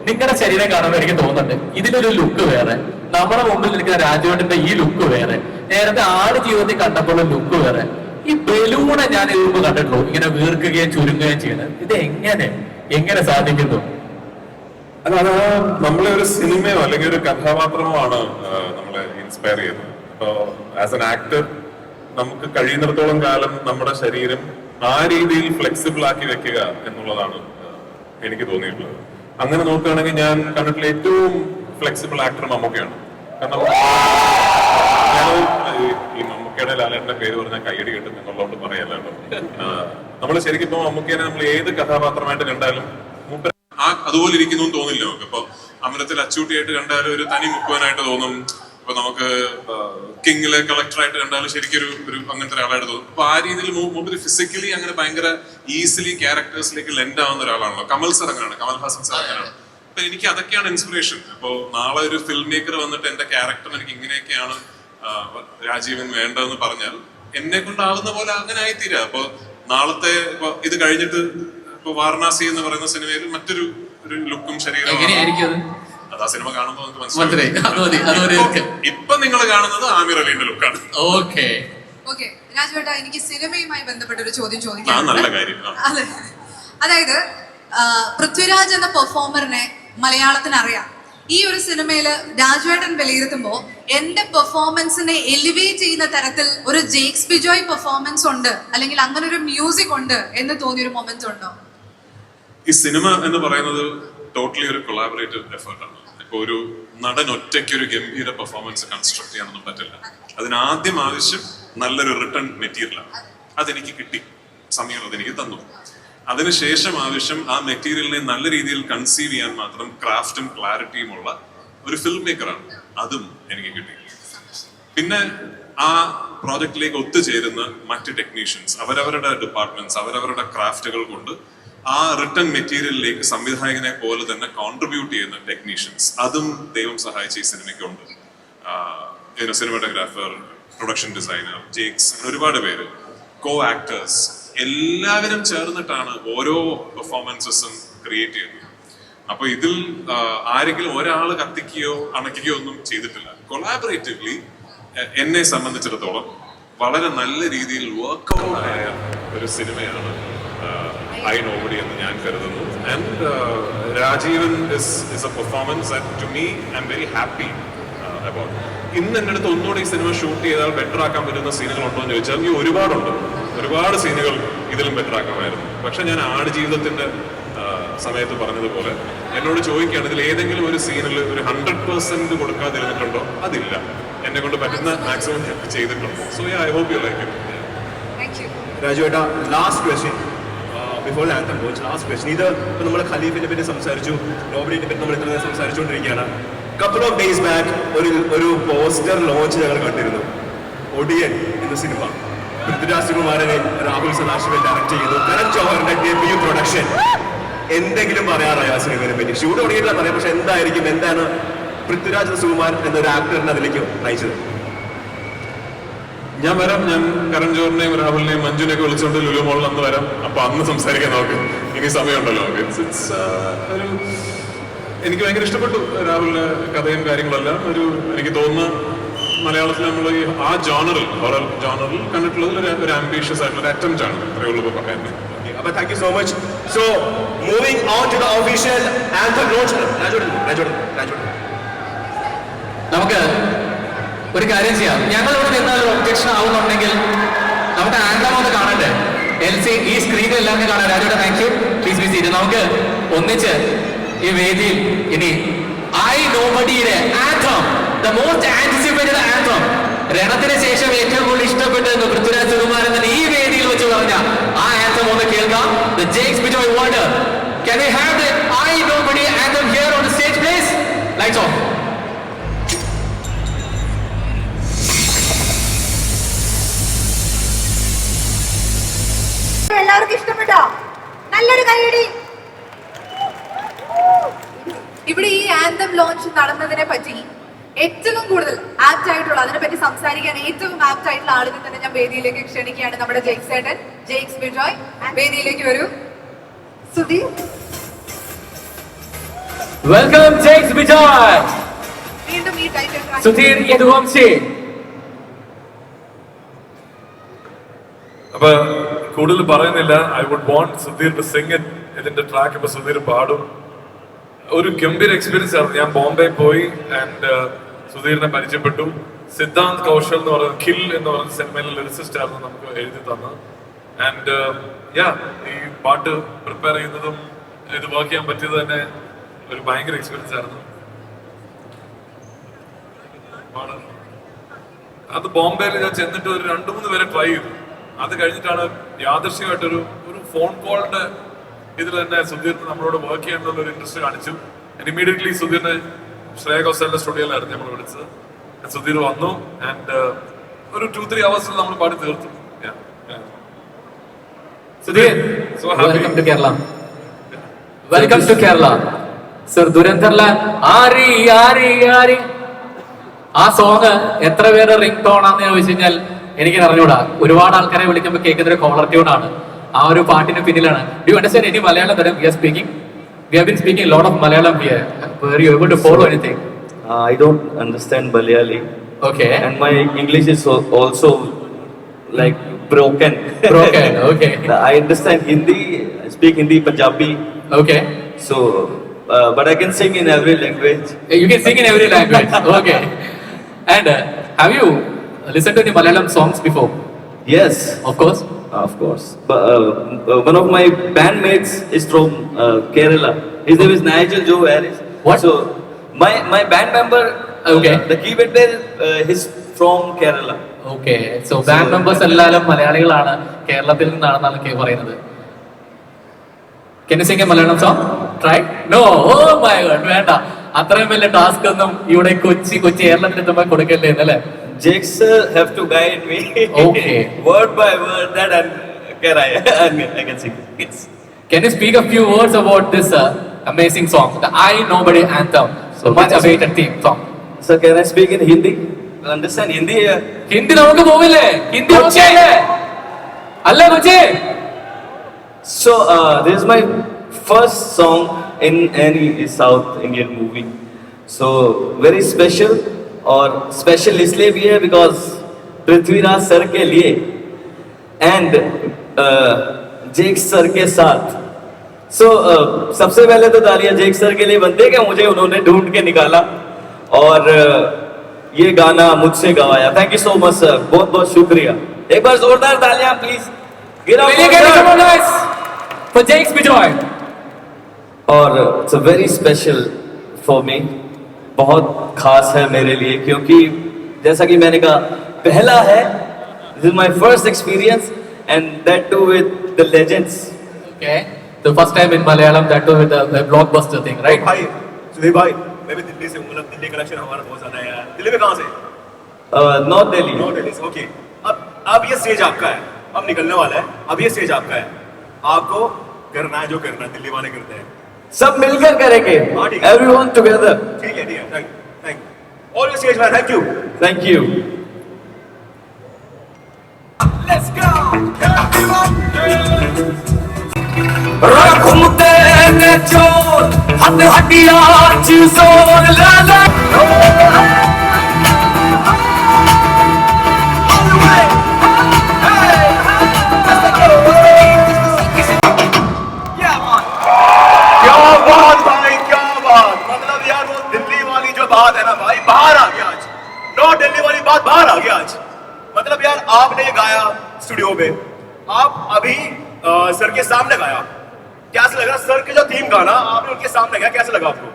നിങ്ങളുടെ ശരീരം കാണുമ്പോൾ എനിക്ക് തോന്നുന്നുണ്ട് ഇതിലൊരു ലുക്ക് വേറെ, നമ്മുടെ മുമ്പിൽ നിൽക്കുന്ന രാജുവേട്ടന്റെ ഈ ലുക്ക് വേറെ, നേരത്തെ ആട് ജീവിതത്തിൽ കണ്ടപ്പോൾ ലുക്ക് വേറെ. ഈ ബലൂണെ ഞാൻ ഇതിന് കണ്ടിട്ടുള്ളൂ ഇങ്ങനെ വീർക്കുകയും ചുരുങ്ങുകയും ചെയ്യുന്നത്. ഇത് എങ്ങനെ സാധിക്കുന്നു? അല്ല, അത് നമ്മളെ ഒരു സിനിമയോ അല്ലെങ്കിൽ ഒരു കഥാപാത്രമോ ആണ് നമ്മളെ ഇൻസ്പയർ ചെയ്യുന്നത്. ഇപ്പോ ആസ് എൻ ആക്ടർ നമുക്ക് കഴിയുന്നിടത്തോളം കാലം നമ്മുടെ ശരീരം ആ രീതിയിൽ ഫ്ലെക്സിബിൾ ആക്കി വെക്കുക എന്നുള്ളതാണ് എനിക്ക് തോന്നിയിട്ടുള്ളത്. അങ്ങനെ നോക്കുകയാണെങ്കിൽ ഞാൻ കണ്ടിട്ടുള്ള ഏറ്റവും ഫ്ലെക്സിബിൾ ആക്ടർ മമ്മൂക്കയാണ്. കാരണം ഈ മമ്മൂക്കയുടെ ലാലേട്ടന്റെ പേര് പറഞ്ഞാൽ കൈയടി കിട്ടും എന്നുള്ളതുകൊണ്ട് പറയല്ലോ. നമ്മൾ ശരിക്കും ഇപ്പൊ മമ്മൂക്കനെ നമ്മൾ ഏത് കഥാപാത്രമായിട്ട് കണ്ടാലും അതുപോലെ ഇരിക്കുന്നു തോന്നില്ല നമുക്ക്. ഇപ്പൊ അമരത്തിൽ അച്ചൂട്ടിയായിട്ട് കണ്ടാലും ഒരു തനി മുക്കുവാനായിട്ട് തോന്നും. ഇപ്പൊ നമുക്ക് കിങ്ങിലെ കളക്ടറായിട്ട് കണ്ടാലും ശരിക്കും ഒരു അങ്ങനത്തെ ഒരാളായിട്ട് തോന്നും. അപ്പൊ ആ രീതിയിൽ മൂപ്പര് ഫിസിക്കലി അങ്ങനെ ഭയങ്കര ഈസിലി ക്യാരക്ടേഴ്സിലേക്ക് ലെൻഡ് ആവുന്ന ഒരാളാണല്ലോ. കമൽ സർ അങ്ങനെയാണ്, കമൽഹാസൻ സർ അങ്ങനെയാണ്. അപ്പൊ എനിക്ക് അതൊക്കെയാണ് ഇൻസ്പിറേഷൻ. ഇപ്പൊ നാളെ ഒരു ഫിലിം മേക്കർ വന്നിട്ട് എന്റെ ക്യാരക്ടർ എനിക്ക് ഇങ്ങനെയൊക്കെയാണ് രാജീവൻ വേണ്ടതെന്ന് പറഞ്ഞാൽ എന്നെ കൊണ്ടാവുന്ന പോലെ അങ്ങനെ ആയിത്തീരാ. അപ്പൊ നാളത്തെ ഇപ്പൊ ഇത് കഴിഞ്ഞിട്ട് ഇപ്പൊ വാരണാസി എന്ന് പറയുന്ന സിനിമയിൽ മറ്റൊരു ലുക്കും ശരീരവും അത് ആ സിനിമ കാണുമ്പോൾ നമുക്ക് മനസ്സിലായി. ഇപ്പൊ നിങ്ങൾ കാണുന്നത് ആമിർ അലിന്റെ ലുക്കാണ്. ഓക്കെ രാജുവേട്ടാ, എനിക്ക് സിനിമയുമായി ബന്ധപ്പെട്ട ഒരു ചോദ്യം ചോദിക്കാം. നല്ല കാര്യം. അതെ, അതായത് പൃഥ്വിരാജ് എന്ന പെർഫോമറിനെ മലയാളത്തിന് അറിയാം. ഈ ഒരു സിനിമയില് രാജുവേട്ടൻ വിലയിരുത്തുമ്പോ എന്റെ പെർഫോമൻസിനെ എലിവേറ്റ് ചെയ്യുന്ന തരത്തിൽ ഒരു ജേക്സ് ബിജോയ് പെർഫോമൻസ് ഉണ്ട്, അല്ലെങ്കിൽ അങ്ങനെ ഒരു മ്യൂസിക് ഉണ്ട് എന്ന് തോന്നിയൊരു മൊമെന്റ് ഉണ്ടോ? ഈ സിനിമ എന്ന് പറയുന്നത് ടോട്ടലി ഒരു കൊളാബറേറ്റീവ് എഫേർട്ടാണ്. ഇപ്പൊ ഒരു നടൻ ഒറ്റയ്ക്ക് ഒരു ഗംഭീര പെർഫോമൻസ് കൺസ്ട്രക്ട് ചെയ്യാനൊന്നും പറ്റില്ല. അതിനാദ്യം ആവശ്യം നല്ലൊരു റിട്ടേൺ മെറ്റീരിയലാണ്. അതെനിക്ക് കിട്ടി, സമീർ അതെനിക്ക് തന്നു. അതിനുശേഷം ആവശ്യം ആ മെറ്റീരിയലിനെ നല്ല രീതിയിൽ കൺസീവ് ചെയ്യാൻ മാത്രം ക്രാഫ്റ്റും ക്ലാരിറ്റിയും ഉള്ള ഒരു ഫിലിം മേക്കറാണ്. അതും എനിക്ക് കിട്ടി. പിന്നെ ആ പ്രോജക്റ്റിലേക്ക് ഒത്തുചേരുന്ന മറ്റ് ടെക്നീഷ്യൻസ് അവരവരുടെ ഡിപ്പാർട്ട്മെന്റ്സ് അവരവരുടെ ക്രാഫ്റ്റുകൾ കൊണ്ട് ആ റിട്ടൺ മെറ്റീരിയലിലേക്ക് സംവിധായകനെ പോലെ തന്നെ കോൺട്രിബ്യൂട്ട് ചെയ്യുന്ന ടെക്നീഷ്യൻസ്, അതും ദൈവം സഹായിച്ച ഈ സിനിമയ്ക്കുണ്ട്. സിനിമാറ്റോഗ്രാഫർ, പ്രൊഡക്ഷൻ ഡിസൈനർ, ജേക്സ്, അങ്ങനെ ഒരുപാട് പേര്, കോ ആക്ടേഴ്സ്, എല്ലാവരും ചേർന്നിട്ടാണ് ഓരോ പെർഫോമൻസസും ക്രിയേറ്റ് ചെയ്യുന്നത്. അപ്പൊ ഇതിൽ ആരെങ്കിലും ഒരാൾ കത്തിക്കുകയോ അണയ്ക്കുകയോ ഒന്നും ചെയ്തിട്ടില്ല. കൊളാബറേറ്റീവ്ലി എന്നെ സംബന്ധിച്ചിടത്തോളം വളരെ നല്ല രീതിയിൽ വർക്ക്ഔട്ട് ആയ ഒരു സിനിമയാണ് ഐ നോബഡി എന്ന് ഞാൻ കരുതുന്നു. And Rajeevan is a performance and to me I am very happy about. ഇന്ന് എൻ്റെ അടുത്ത് ഒന്നുകൂടി ഈ സിനിമ ഷൂട്ട് ചെയ്താൽ ബെറ്റർ ആക്കാൻ പറ്റുന്ന സീനുകളുണ്ടോ എന്ന് ചോദിച്ചാൽ എനിക്ക് ഒരുപാട് സീനുകൾ ഇതിലും ബെറ്റർ ആക്കാമായിരുന്നു. പക്ഷെ ഞാൻ ആടുജീവിതത്തിന്റെ സമയത്ത് പറഞ്ഞതുപോലെ എന്നോട് ചോദിക്കുകയാണ്, ഇതിൽ ഏതെങ്കിലും ഒരു സീനിൽ ഒരു 100% കൊടുക്കാതിരുന്നിട്ടുണ്ടോ? അതില്ല. എന്നെ കൊണ്ട് പറ്റുന്ന മാക്സിമം ചെയ്തിട്ടുണ്ട്. So I hope you like it. Thank you. രാജുവേട്ടാ, last question before anthem launch. Last question. ഇത് ഇപ്പൊ നമ്മൾ ഖലീഫിനെ പറ്റി സംസാരിച്ചു, നോബഡിനെ പറ്റി നമ്മൾ ഇത്ര സംസാരിച്ചുകൊണ്ടിരിക്കുകയാണ്. കപ്പിൾ ഓഫ് ഡേയ്സ് ബാക്ക് ഒരു പോസ്റ്റർ ലോഞ്ച് ഞങ്ങൾ കണ്ടിരുന്നു. ഒടിയൻ എന്ന സിനിമ പൃഥ്വിരാജ് സുകുമാരനെ രാഹുൽ സദാശിവൻ ഡയറക്ട് ചെയ്തു. കരൺ ജോഹറിന്റെ ഡെബ്യൂ പ്രൊഡക്ഷൻ. എന്തെങ്കിലും പറയാറായോ ആ സിനിമയെ പറ്റി? ഷൂട്ട് തുടങ്ങിയിട്ടില്ല പറയാം, പക്ഷെ എന്താണ് പൃഥ്വിരാജ് സുകുമാരൻ എന്നൊരു ആക്ടറിനെ അതിലേക്ക് നയിച്ചത്? ഞാൻ കരൺ ജോഹറിനെയും രാഹുലിനെയും മഞ്ജുനെയൊക്കെ വിളിച്ചുകൊണ്ട് ലുലു മോളിൽ അന്ന് വരാം. അപ്പൊ അന്ന് സംസാരിക്കാൻ നോക്ക്, ഇനി സമയമുണ്ടല്ലോ. എനിക്ക് ഭയങ്കര ഇഷ്ടപ്പെട്ടു രാഹുലിന്റെ കഥയും കാര്യങ്ങളെല്ലാം. എനിക്ക് തോന്നുന്നു മലയാളത്തിൽ നമ്മൾ ആ ഹൊറർ ജോണറിൽ കണ്ടിട്ടുള്ളതിൽ ഒരു ആംബിഷ്യസ് ആയിട്ടുള്ള ഒരു അറ്റംപ്റ്റ് ആണ്. അത്രയേ ഉള്ളൂ പറയാൻ. Thank you so much. So, moving on to the official anthem launch. Raju. നമുക്ക് ഒരു കാര്യം ചെയ്യാം. ഞങ്ങൾ ഇവിടെ നിന്നാൽ ഒബ്ജക്ഷൻ ആവുന്നുണ്ടെങ്കിൽ നമുക്ക് ആന്തം ഒന്ന് കാണണ്ടേ? LC ഈ സ്ക്രീനിൽ എല്ലാവരും കാണാം. രാജുവിടെ thank you. Please be seated. നമുക്ക് ഒന്നിച്ച് ഈ വേദിയിൽ ഇനി ഐ നോബഡിയുടെ anthem, the most anticipated anthem, രണത്തിന് ശേഷം ഏറ്റവും കൂടുതൽ ഇഷ്ടപ്പെട്ടതെന്ന് പൃഥ്വിരാജ് സുകുമാരൻ തന്നെ ഈ വേദിയിൽ വെച്ച് പറഞ്ഞ ആ ആന്തം ഒന്ന് കേൾക്കാം. The Jakes Bijoy Wonder. Can we have the I Nobody anthem here on the stage, please? Lights off. എല്ലാവർക്കും ഇഷ്ടപ്പെട്ടോ? നല്ലൊരു കൈയടി. ഇവിടെ ഈ ആന്തം ലോഞ്ച് നടന്നതിനെ പറ്റി ഏറ്റവും കൂടുതൽ ആപ്റ്റ് ആയിട്ടുള്ള, അതിനെപ്പറ്റി സംസാരിക്കാൻ ഏറ്റവും ആപ്റ്റ് ആയിട്ടുള്ള ആളുകൾ തന്നെ ഞാൻ വേദിയിലേക്ക് ക്ഷണിക്കുകയാണ്. നമ്മുടെ ജേക്സ് ബിജോയ് വേദിയിലേക്ക് വരൂ. സുധീർ. Welcome Jakes Bijoy. വീണ്ടും ഈ ടൈറ്റിൽ സുധീർ യദുവംശി. അപ്പൊ കൂടുതൽ പറയുന്നില്ല. I would want Sudheer to sing it. ഇതിന്റെ ട്രാക്ക് ഇപ്പൊ സുധീർ പാടും. ഒരു ഗംഭീര എക്സ്പീരിയൻസ് ആണ്. ഞാൻ ബോംബെ പോയി ആൻഡ് സുധീറിനെ പരിചയപ്പെട്ടു. സിദ്ധാന്ത് കൗശൽ എന്ന് പറയുന്ന കിൽ എന്ന് പറയുന്ന സിനിമയിലെ ലിറിസിസ്റ്റ് ആയിരുന്നു നമുക്ക് എഴുതി തന്നത്. ആൻഡ് ഈ പാട്ട് പ്രിപ്പയർ ചെയ്യുന്നതും ഇത് വർക്ക് ചെയ്യാൻ പറ്റിയത് തന്നെ ഒരു ഭയങ്കര എക്സ്പീരിയൻസ് ആയിരുന്നു. അത് ബോംബെയിൽ ഞാൻ ചെന്നിട്ട് ഒരു 2-3 പേരെ ട്രൈ ചെയ്തു. അത് കഴിഞ്ഞിട്ടാണ് യാദൃശ്യമായിട്ടൊരു ഫോൺ കോളിന്റെ ഇതിൽ തന്നെ സുധീറിന് നമ്മളോട് വർക്ക് ചെയ്യാനുള്ള ഒരു ഇൻട്രസ്റ്റ് കാണിച്ചു. ഇമ്മീഡിയറ്റ്ലി സുധീറിനെ ശ്രേയ ഘോഷാലിന്റെ സ്റ്റുഡിയോയിലായിരുന്നു നമ്മൾ വിളിച്ചത്. സുധീർ വന്നു ആൻഡ് ഒരു 2-3 hours നമ്മൾ പാടി തീർത്തു. Sudheer, So happy. welcome to Kerala. Welcome to Kerala. Sir, ദുരന്തറിലെ ആരി ആരി ആരി ആ സോങ് എത്ര പേര് റിംഗ് ടോൺ ആണെന്ന് ചോദിച്ചു കഴിഞ്ഞാൽ എനിക്ക് അറിഞ്ഞൂടാ. ഒരുപാട് ആൾക്കാരെ വിളിക്കുമ്പോൾ കേൾക്കുന്ന ഒരു കോളർ ട്യൂൺ ആണ്. ആ ഒരു പാട്ടിന് പിന്നിലാണ്. Do you understand any Malayalam that we are speaking? We have been speaking a lot of Malayalam here. Were you able to follow anything? I don't understand Malayali. Okay. And my English is also like broken. Okay. I understand Hindi, I speak Hindi, Punjabi. Okay. So, but I can sing in every language. You can sing in every language. Okay. And have you listened to any Malayalam songs before? Yes, Of course. of course. But one of my bandmates is from Kerala. His name is Nigel Joe Harris. What? So, my band member, Okay. the keyboard player, he's from Kerala. Okay. So band members എല്ലാവരും മലയാളികളാണ്, കേരളത്തിൽ നിന്നാണെന്നാണ് പറയുന്നത്. Can you sing a Malayalam song? Try? No. Oh my God. വേണ്ട. അത്രയും വലിയ task ഒന്നും ഇവിടെ കൊച്ചി കേരളത്തിലെത്തുമ്പോൾ കൊടുക്കല്ലേ എന്നല്ലേ? Jakes have to guide me. Okay. Word by word that I can sing. Yes. Can you speak a few words about this amazing song, the I Nobody anthem, so much awaited theme song? So can I speak in Hindi? Understand Hindi here? Hindi നമുക്ക് പോവില്ലേ? Hindi okay അല്ലേ? അല്ലേ കൊച്ചേ? So this is my first song in any South Indian movie. So very special, और special इसलिए भी है because Prithviraj sir के लिए and जेक सर के साथ. So सबसे पहले तो तालियां जेक सर के लिए बनते हैं कि मुझे उन्होंने ढूंढ के निकाला और ये गाना मुझसे गवाया. Thank you so much sir, बहुत बहुत शुक्रिया. एक बार जोरदार तालियां please. Will you get some more noise for Jakes Bijoy? और it's very special for me, बहुत खास है मेरे लिए क्योंकि जैसा कि मैंने कहा पहला है, this is my first experience and that too with the legends. Okay, the first time in Malayalam, that too with a blockbuster thing, right? भाई सुधीर भाई, मैं भी दिल्ली से हूँ, मतलब दिल्ली कनेक्शन हमारा बहुत ज्यादा है यार. दिल्ली में कहाँ से? नॉर्थ दिल्ली. नॉर्थ दिल्ली से. ओके, अब ये स्टेज आपका है, अब निकलने वाला है, अब ये स्टेज आपका है, आपको करना है जो करना है, दिल्ली वाले करते हैं. सब मिलकर करेंगे, हाँ, ठीक है. Everyone together. ठीक है, thank you all your stage man, thank you. Thank you. Let's go. घूमते ने चोर हद हटिया चीजोर लाला क्या बात भाई, क्या बात. मतलब यार वो दिल्ली वाली जो बात है ना भाई, बाहर आ गया आज. नॉर्थ दिल्ली वाली बात बाहर आ गया आज. मतलब यार आपने ये गाया स्टूडियो में, आप अभी सर के सामने गाया, कैसा लग रहा? सर के जो थीम गाना आपने उनके सामने गाया, कैसा लगा आपको?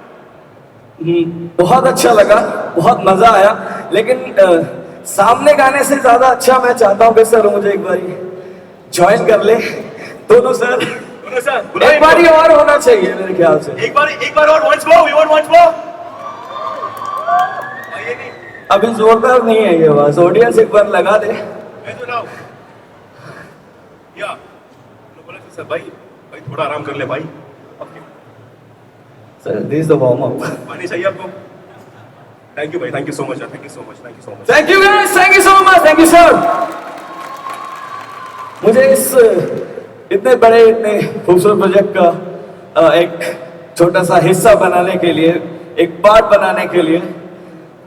बहुत अच्छा लगा, बहुत मजा आया, लेकिन सामने गाने से ज्यादा अच्छा मैं चाहता हूँ कि सर मुझे एक बार ज्वाइन कर ले. दोनों सर एक बारी और होना चाहिए मेरे ख्याल से. एक बार और once more, we want once more. ये नहीं, अभी जोरदार नहीं है ये आवाज, ऑडियंस एक बार लगा दे. मैं तो ना या बोला सर भाई थोड़ा आराम कर ले भाई. Sir this is the warm up. पानी चाहिए आपको? थैंक यू भाई, thank you so much, thank you so much, thank you so much. Thank you guys, thank you so much, thank you sir. मुझे इस इतने बड़े इतने खूबसूरत प्रोजेक्ट का एक छोटा सा हिस्सा बनाने के लिए, एक पार्ट बनाने के लिए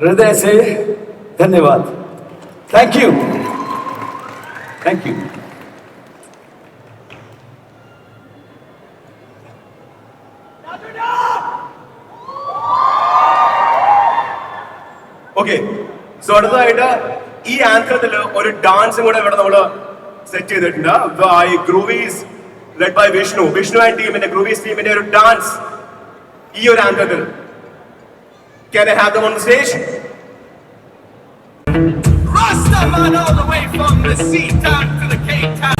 हृदय से धन्यवाद. Thank you, thank you. Okay, so അടുത്തതായിട്ട് ഈ ആങ്കറിൽ ഒരു ഡാൻസും കൂടെ ഇവിടെ നമ്മൾ സെറ്റ് ചെയ്തിട്ടുണ്ട്. By Groovies led by Vishnu and ടീമിന്റെ ഗ്രൂവീസ് ടീമിന്റെ ഒരു ഡാൻസ് ഈ ഒരു ആങ്കറിൽ. Can I have them on the stage? Rastaman all the way from the sea town to the Cape Town.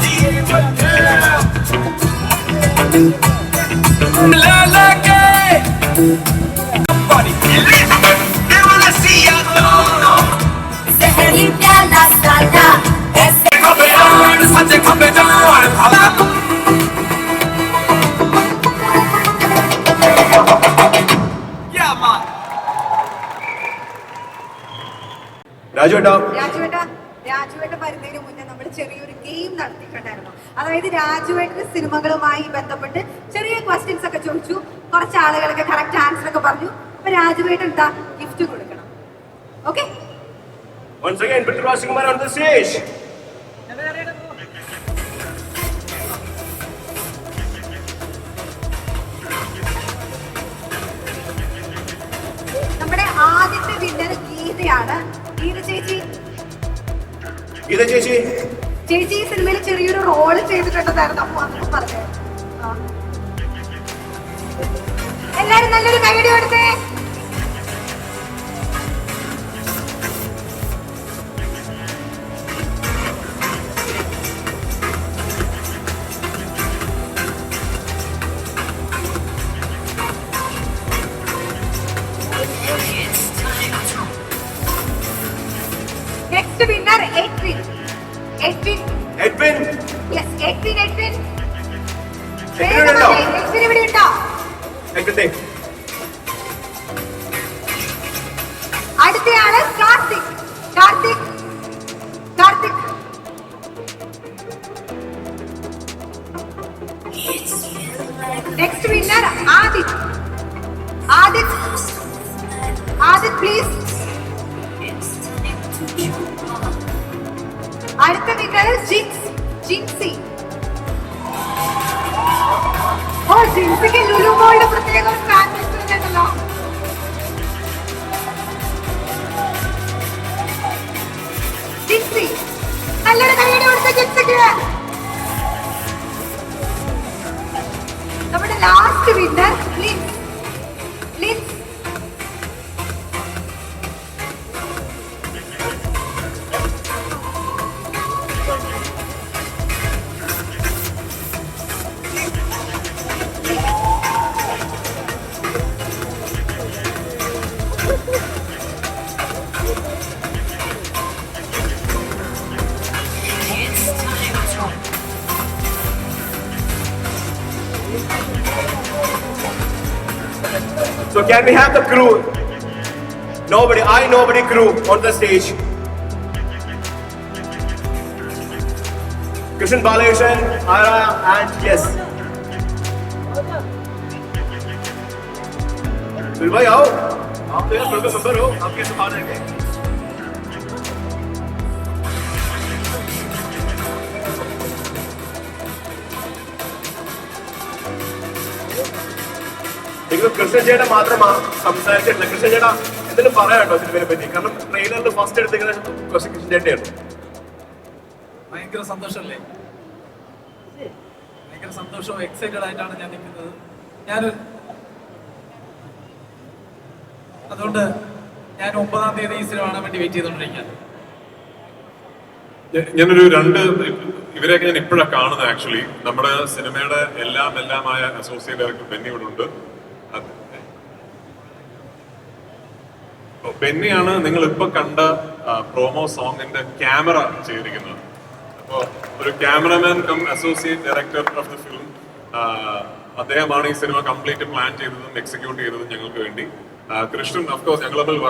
La la ke somebody they wanna see you no Sehri pyala sada aise come on such a come down yeah man രാജുവേട്ട വരുന്നതിന് മുന്നേ നമ്മൾ ചെറിയൊരു game നടത്തിയിട്ടുണ്ടായിരുന്നു. അതായത് രാജുവേട്ടന്റെ സിനിമകളുമായി ബന്ധപ്പെട്ട് ചെറിയ questions ഒക്കെ ചോദിച്ചു, കുറച്ച് ആളുകളൊക്കെ കറക്റ്റ് ആൻസർ ഒക്കെ പറഞ്ഞു. അപ്പൊ രാജുവേട്ടൻ എന്താ ഗിഫ്റ്റ് കൊടുക്കണം. Okay, Once again, Prithviraj Sukumaran on the stage. നമ്മുടെ ആദ്യത്തെ വിന്നർ ഗീതയാണ്. ഗീത ചേച്ചി ചേച്ചി ഈ സിനിമയിൽ ചെറിയൊരു റോള് ചെയ്തിട്ടുണ്ടായിരുന്നു. അപ്പൊ അങ്ങനെ പറഞ്ഞു. എല്ലാരും നല്ലൊരു കൈയടി കൊടുത്തേ. Next winner, Edwin. Edwin. Yes, Edwin. എങ്ങനെയുണ്ടോ എക്സ്പീരിയൻസ് ഇവിടെ ഉണ്ടോ? എങ്ങനത്തെ അടുത്തയാള് Karthik. Karthik Karthik next winner Adith. Adith Adith please. അടുത്ത വിന്നർ ജിൻസ്. ജിൻസി. ഓ ജിൻസിക്ക് ലുലു മോളുടെ പ്രത്യേകം ഫാൻ ഉണ്ടല്ലോ. ജിൻസി നല്ലൊരു കൈയ്യടി കൊടുത്ത ജിൻസിക്ക്. നമ്മുടെ last winner Lins. Lins So can we have the crew? Nobody crew on the stage. Krishan Balakrishnan, Ara, and yes. Sunil भाई आओ, आप तो यार क्लब के मेंबर हो, आप कैसे बाहर आएंगे? കൃഷ്ണൻ ചേട്ടൻ മാത്രമാണ് സംസാരിച്ചിട്ടില്ല. കൃഷ്ണൻ ചേട്ടാ എന്തെങ്കിലും പറയാട്ടോ സിനിമയെ പറ്റി? കാരണം ട്രെയിലറിൽ ഫസ്റ്റ് എടുത്തിരിക്കുന്ന കൃഷ്ണൻ ചേട്ടയായിരുന്നു. ഭയങ്കര സന്തോഷമല്ലേ? ഭയങ്കര സന്തോഷവും എക്സൈറ്റഡ് ആയിട്ടാണ് ഞാൻ നിൽക്കുന്നത്. അതുകൊണ്ട് ഞാൻ 9-ാം തീയതി ഈ സിനിമ കാണാൻ വേണ്ടി വെയിറ്റ് ചെയ്തുകൊണ്ടിരിക്കുകയാണ്. ഞാനൊരു ഇവരെയൊക്കെ ഞാൻ ഇപ്പോഴാണ് കാണുന്നത്. ആക്ച്വലി നമ്മുടെ സിനിമയുടെ എല്ലാമായ അസോസിയേറ്റ് ഡയറക്ടർ ബെന്നി ഇവിടെ ഉണ്ട്. ബെന്നിയാണ് നിങ്ങൾ ഇപ്പൊ കണ്ട പ്രോമോ സോങ്ങിന്റെ ക്യാമറ ചെയ്തിരിക്കുന്നത്. അപ്പോൾ ഒരു cameraman cum associate director of the film അദ്ദേഹമാണ് ഈ സിനിമ കംപ്ലീറ്റ് പ്ലാൻ ചെയ്തതും എക്സിക്യൂട്ട് ചെയ്തതും ഞങ്ങൾക്ക് വേണ്ടി. കൃഷ്ണൻ ഓഫ്കോഴ്സ് ഞങ്ങൾ തമ്മിൽ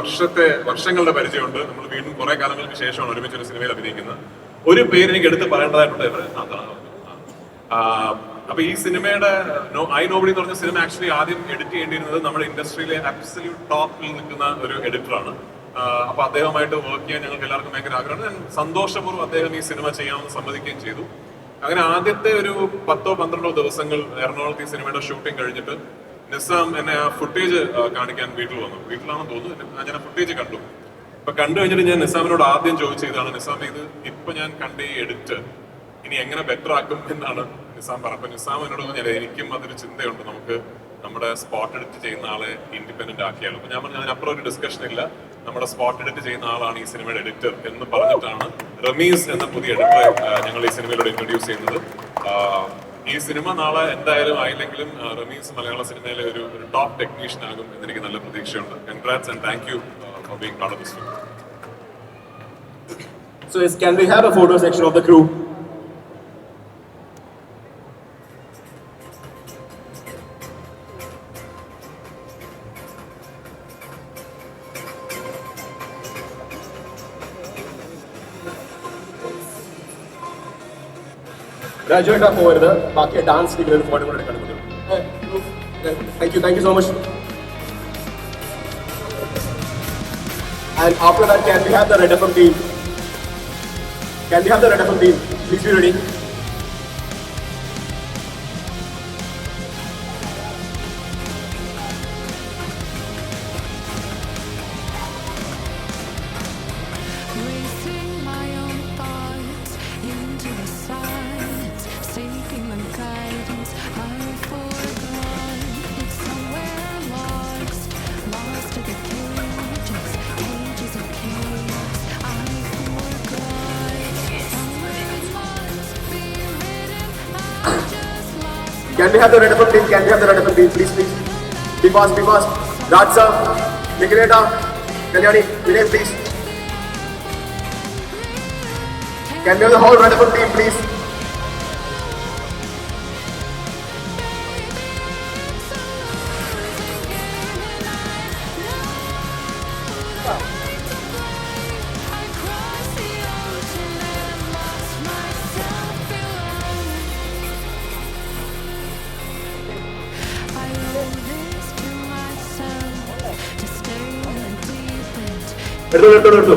വർഷങ്ങളുടെ പരിചയമുണ്ട്. നമ്മൾ വീണ്ടും കുറെ കാലങ്ങൾക്ക് ശേഷമാണ് ഒരുമിച്ച് ഒരു സിനിമയിൽ അഭിനയിക്കുന്നത്. ഒരു പേര് എനിക്ക് എടുത്ത് പറയേണ്ടതായിട്ടുണ്ട്. അപ്പൊ ഈ സിനിമയുടെ ഐ നോബഡി എന്ന് പറഞ്ഞ സിനിമ ആക്ച്വലി ആദ്യം എഡിറ്റ് ചെയ്യേണ്ടിയിരുന്നത് നമ്മുടെ ഇൻഡസ്ട്രിയിലെ അബ്സല്യൂട്ട് ടോപ്പിൽ നിൽക്കുന്ന ഒരു എഡിറ്ററാണ്. അപ്പൊ അദ്ദേഹമായിട്ട് വർക്ക് ചെയ്യാൻ ഞങ്ങൾക്ക് എല്ലാവർക്കും ഭയങ്കര ആഗ്രഹമാണ്. ഞാൻ സന്തോഷപൂർവ്വം അദ്ദേഹം ഈ സിനിമ ചെയ്യാമെന്ന് സമ്മതിക്കുകയും ചെയ്തു. അങ്ങനെ ആദ്യത്തെ ഒരു 10-12 ദിവസങ്ങൾ എറണാകുളത്ത് ഈ സിനിമയുടെ ഷൂട്ടിംഗ് കഴിഞ്ഞിട്ട് നിസാം എന്നെ ആ ഫുട്ടേജ് കാണിക്കാൻ വീട്ടിൽ വന്നു. വീട്ടിലാണെന്ന് തോന്നുന്നു. ഞാൻ ആ ഫുട്ടേജ് കണ്ടു. അപ്പൊ കണ്ടു കഴിഞ്ഞിട്ട് ഞാൻ നിസാമിനോട് ആദ്യം ചോദിച്ചതാണ്, നിസാം ഇത് ഇപ്പൊ ഞാൻ കണ്ട ഈ എഡിറ്റ് ഇനി എങ്ങനെ ബെറ്റർ ആക്കും എന്നാണ് നിസാം പറഞ്ഞത്. അപ്പൊ നിസാം എന്നോട് പറഞ്ഞാൽ എനിക്കും അതൊരു ചിന്തയുണ്ട്, നമുക്ക് നമ്മുടെ സ്പോട്ട് എഡിറ്റ് ചെയ്യുന്ന ആളെ ഇൻഡിപെൻഡന്റ് ആക്കിയാലോ. അപ്പൊ ഞാൻ പറഞ്ഞു അതിനപ്പുറം ഒരു ഡിസ്കഷൻ ഇല്ല, നമ്മുടെ സ്പോട്ട് എഡിറ്റ് ചെയ്യുന്ന ആളാണ് ഈ സിനിമയുടെ എഡിറ്റർ എന്ന് പറഞ്ഞിട്ടാണ് റമീസ് എന്ന പുതിയ എഡിറ്ററെ ഞങ്ങൾ ഈ സിനിമയിലൂടെ ഇൻട്രൊഡ്യൂസ് ചെയ്യുന്നത്. ഈ സിനിമ നാളെ എന്തായാലും ആയില്ലെങ്കിലും റമീസ് മലയാള സിനിമയിലെ ഒരു ടോപ്പ് ടെക്നീഷ്യൻ ആകും എന്നെനിക്ക് നല്ല പ്രതീക്ഷയുണ്ട്. Congrats and thank you for being part of this film. So can we have a photo section of the crew? Graduate up over the ബാക്കി ഡാൻസ് ടീമിൽ ഫോട്ടോ കൂടെ എടുക്കാൻ പറ്റും. Thank you so much. And after that, can we have the Red FM team? Can we have the Red FM team? Please be ready. Racing my own thoughts into the silence, seeking the guidance I forgot. It's somewhere lost to the cages of chaos. I forgot. Somewhere it must be written. I just lost. Can we have the Red FM team? Can we have the Red FM team? Please. Be fast. Raj sir, Nikhileta, Kalyani, Vinay, please. Can we have the whole Red FM team, please? എടുത്തു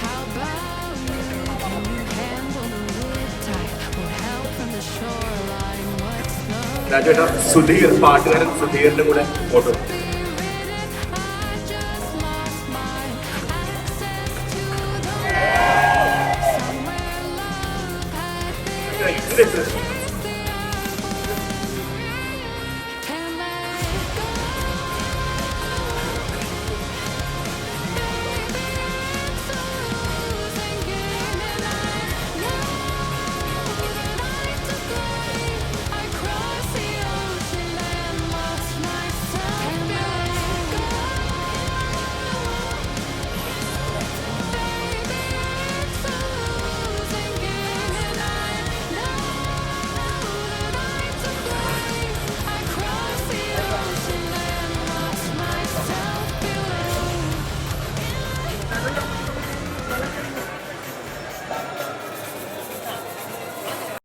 How about you? Can you handle the riptide? Won't help from the shoreline. What's the രാജേട്ടാ സുധീർ, പാട്ടുകാരൻ സുധീറിന്റെ കൂടെ photo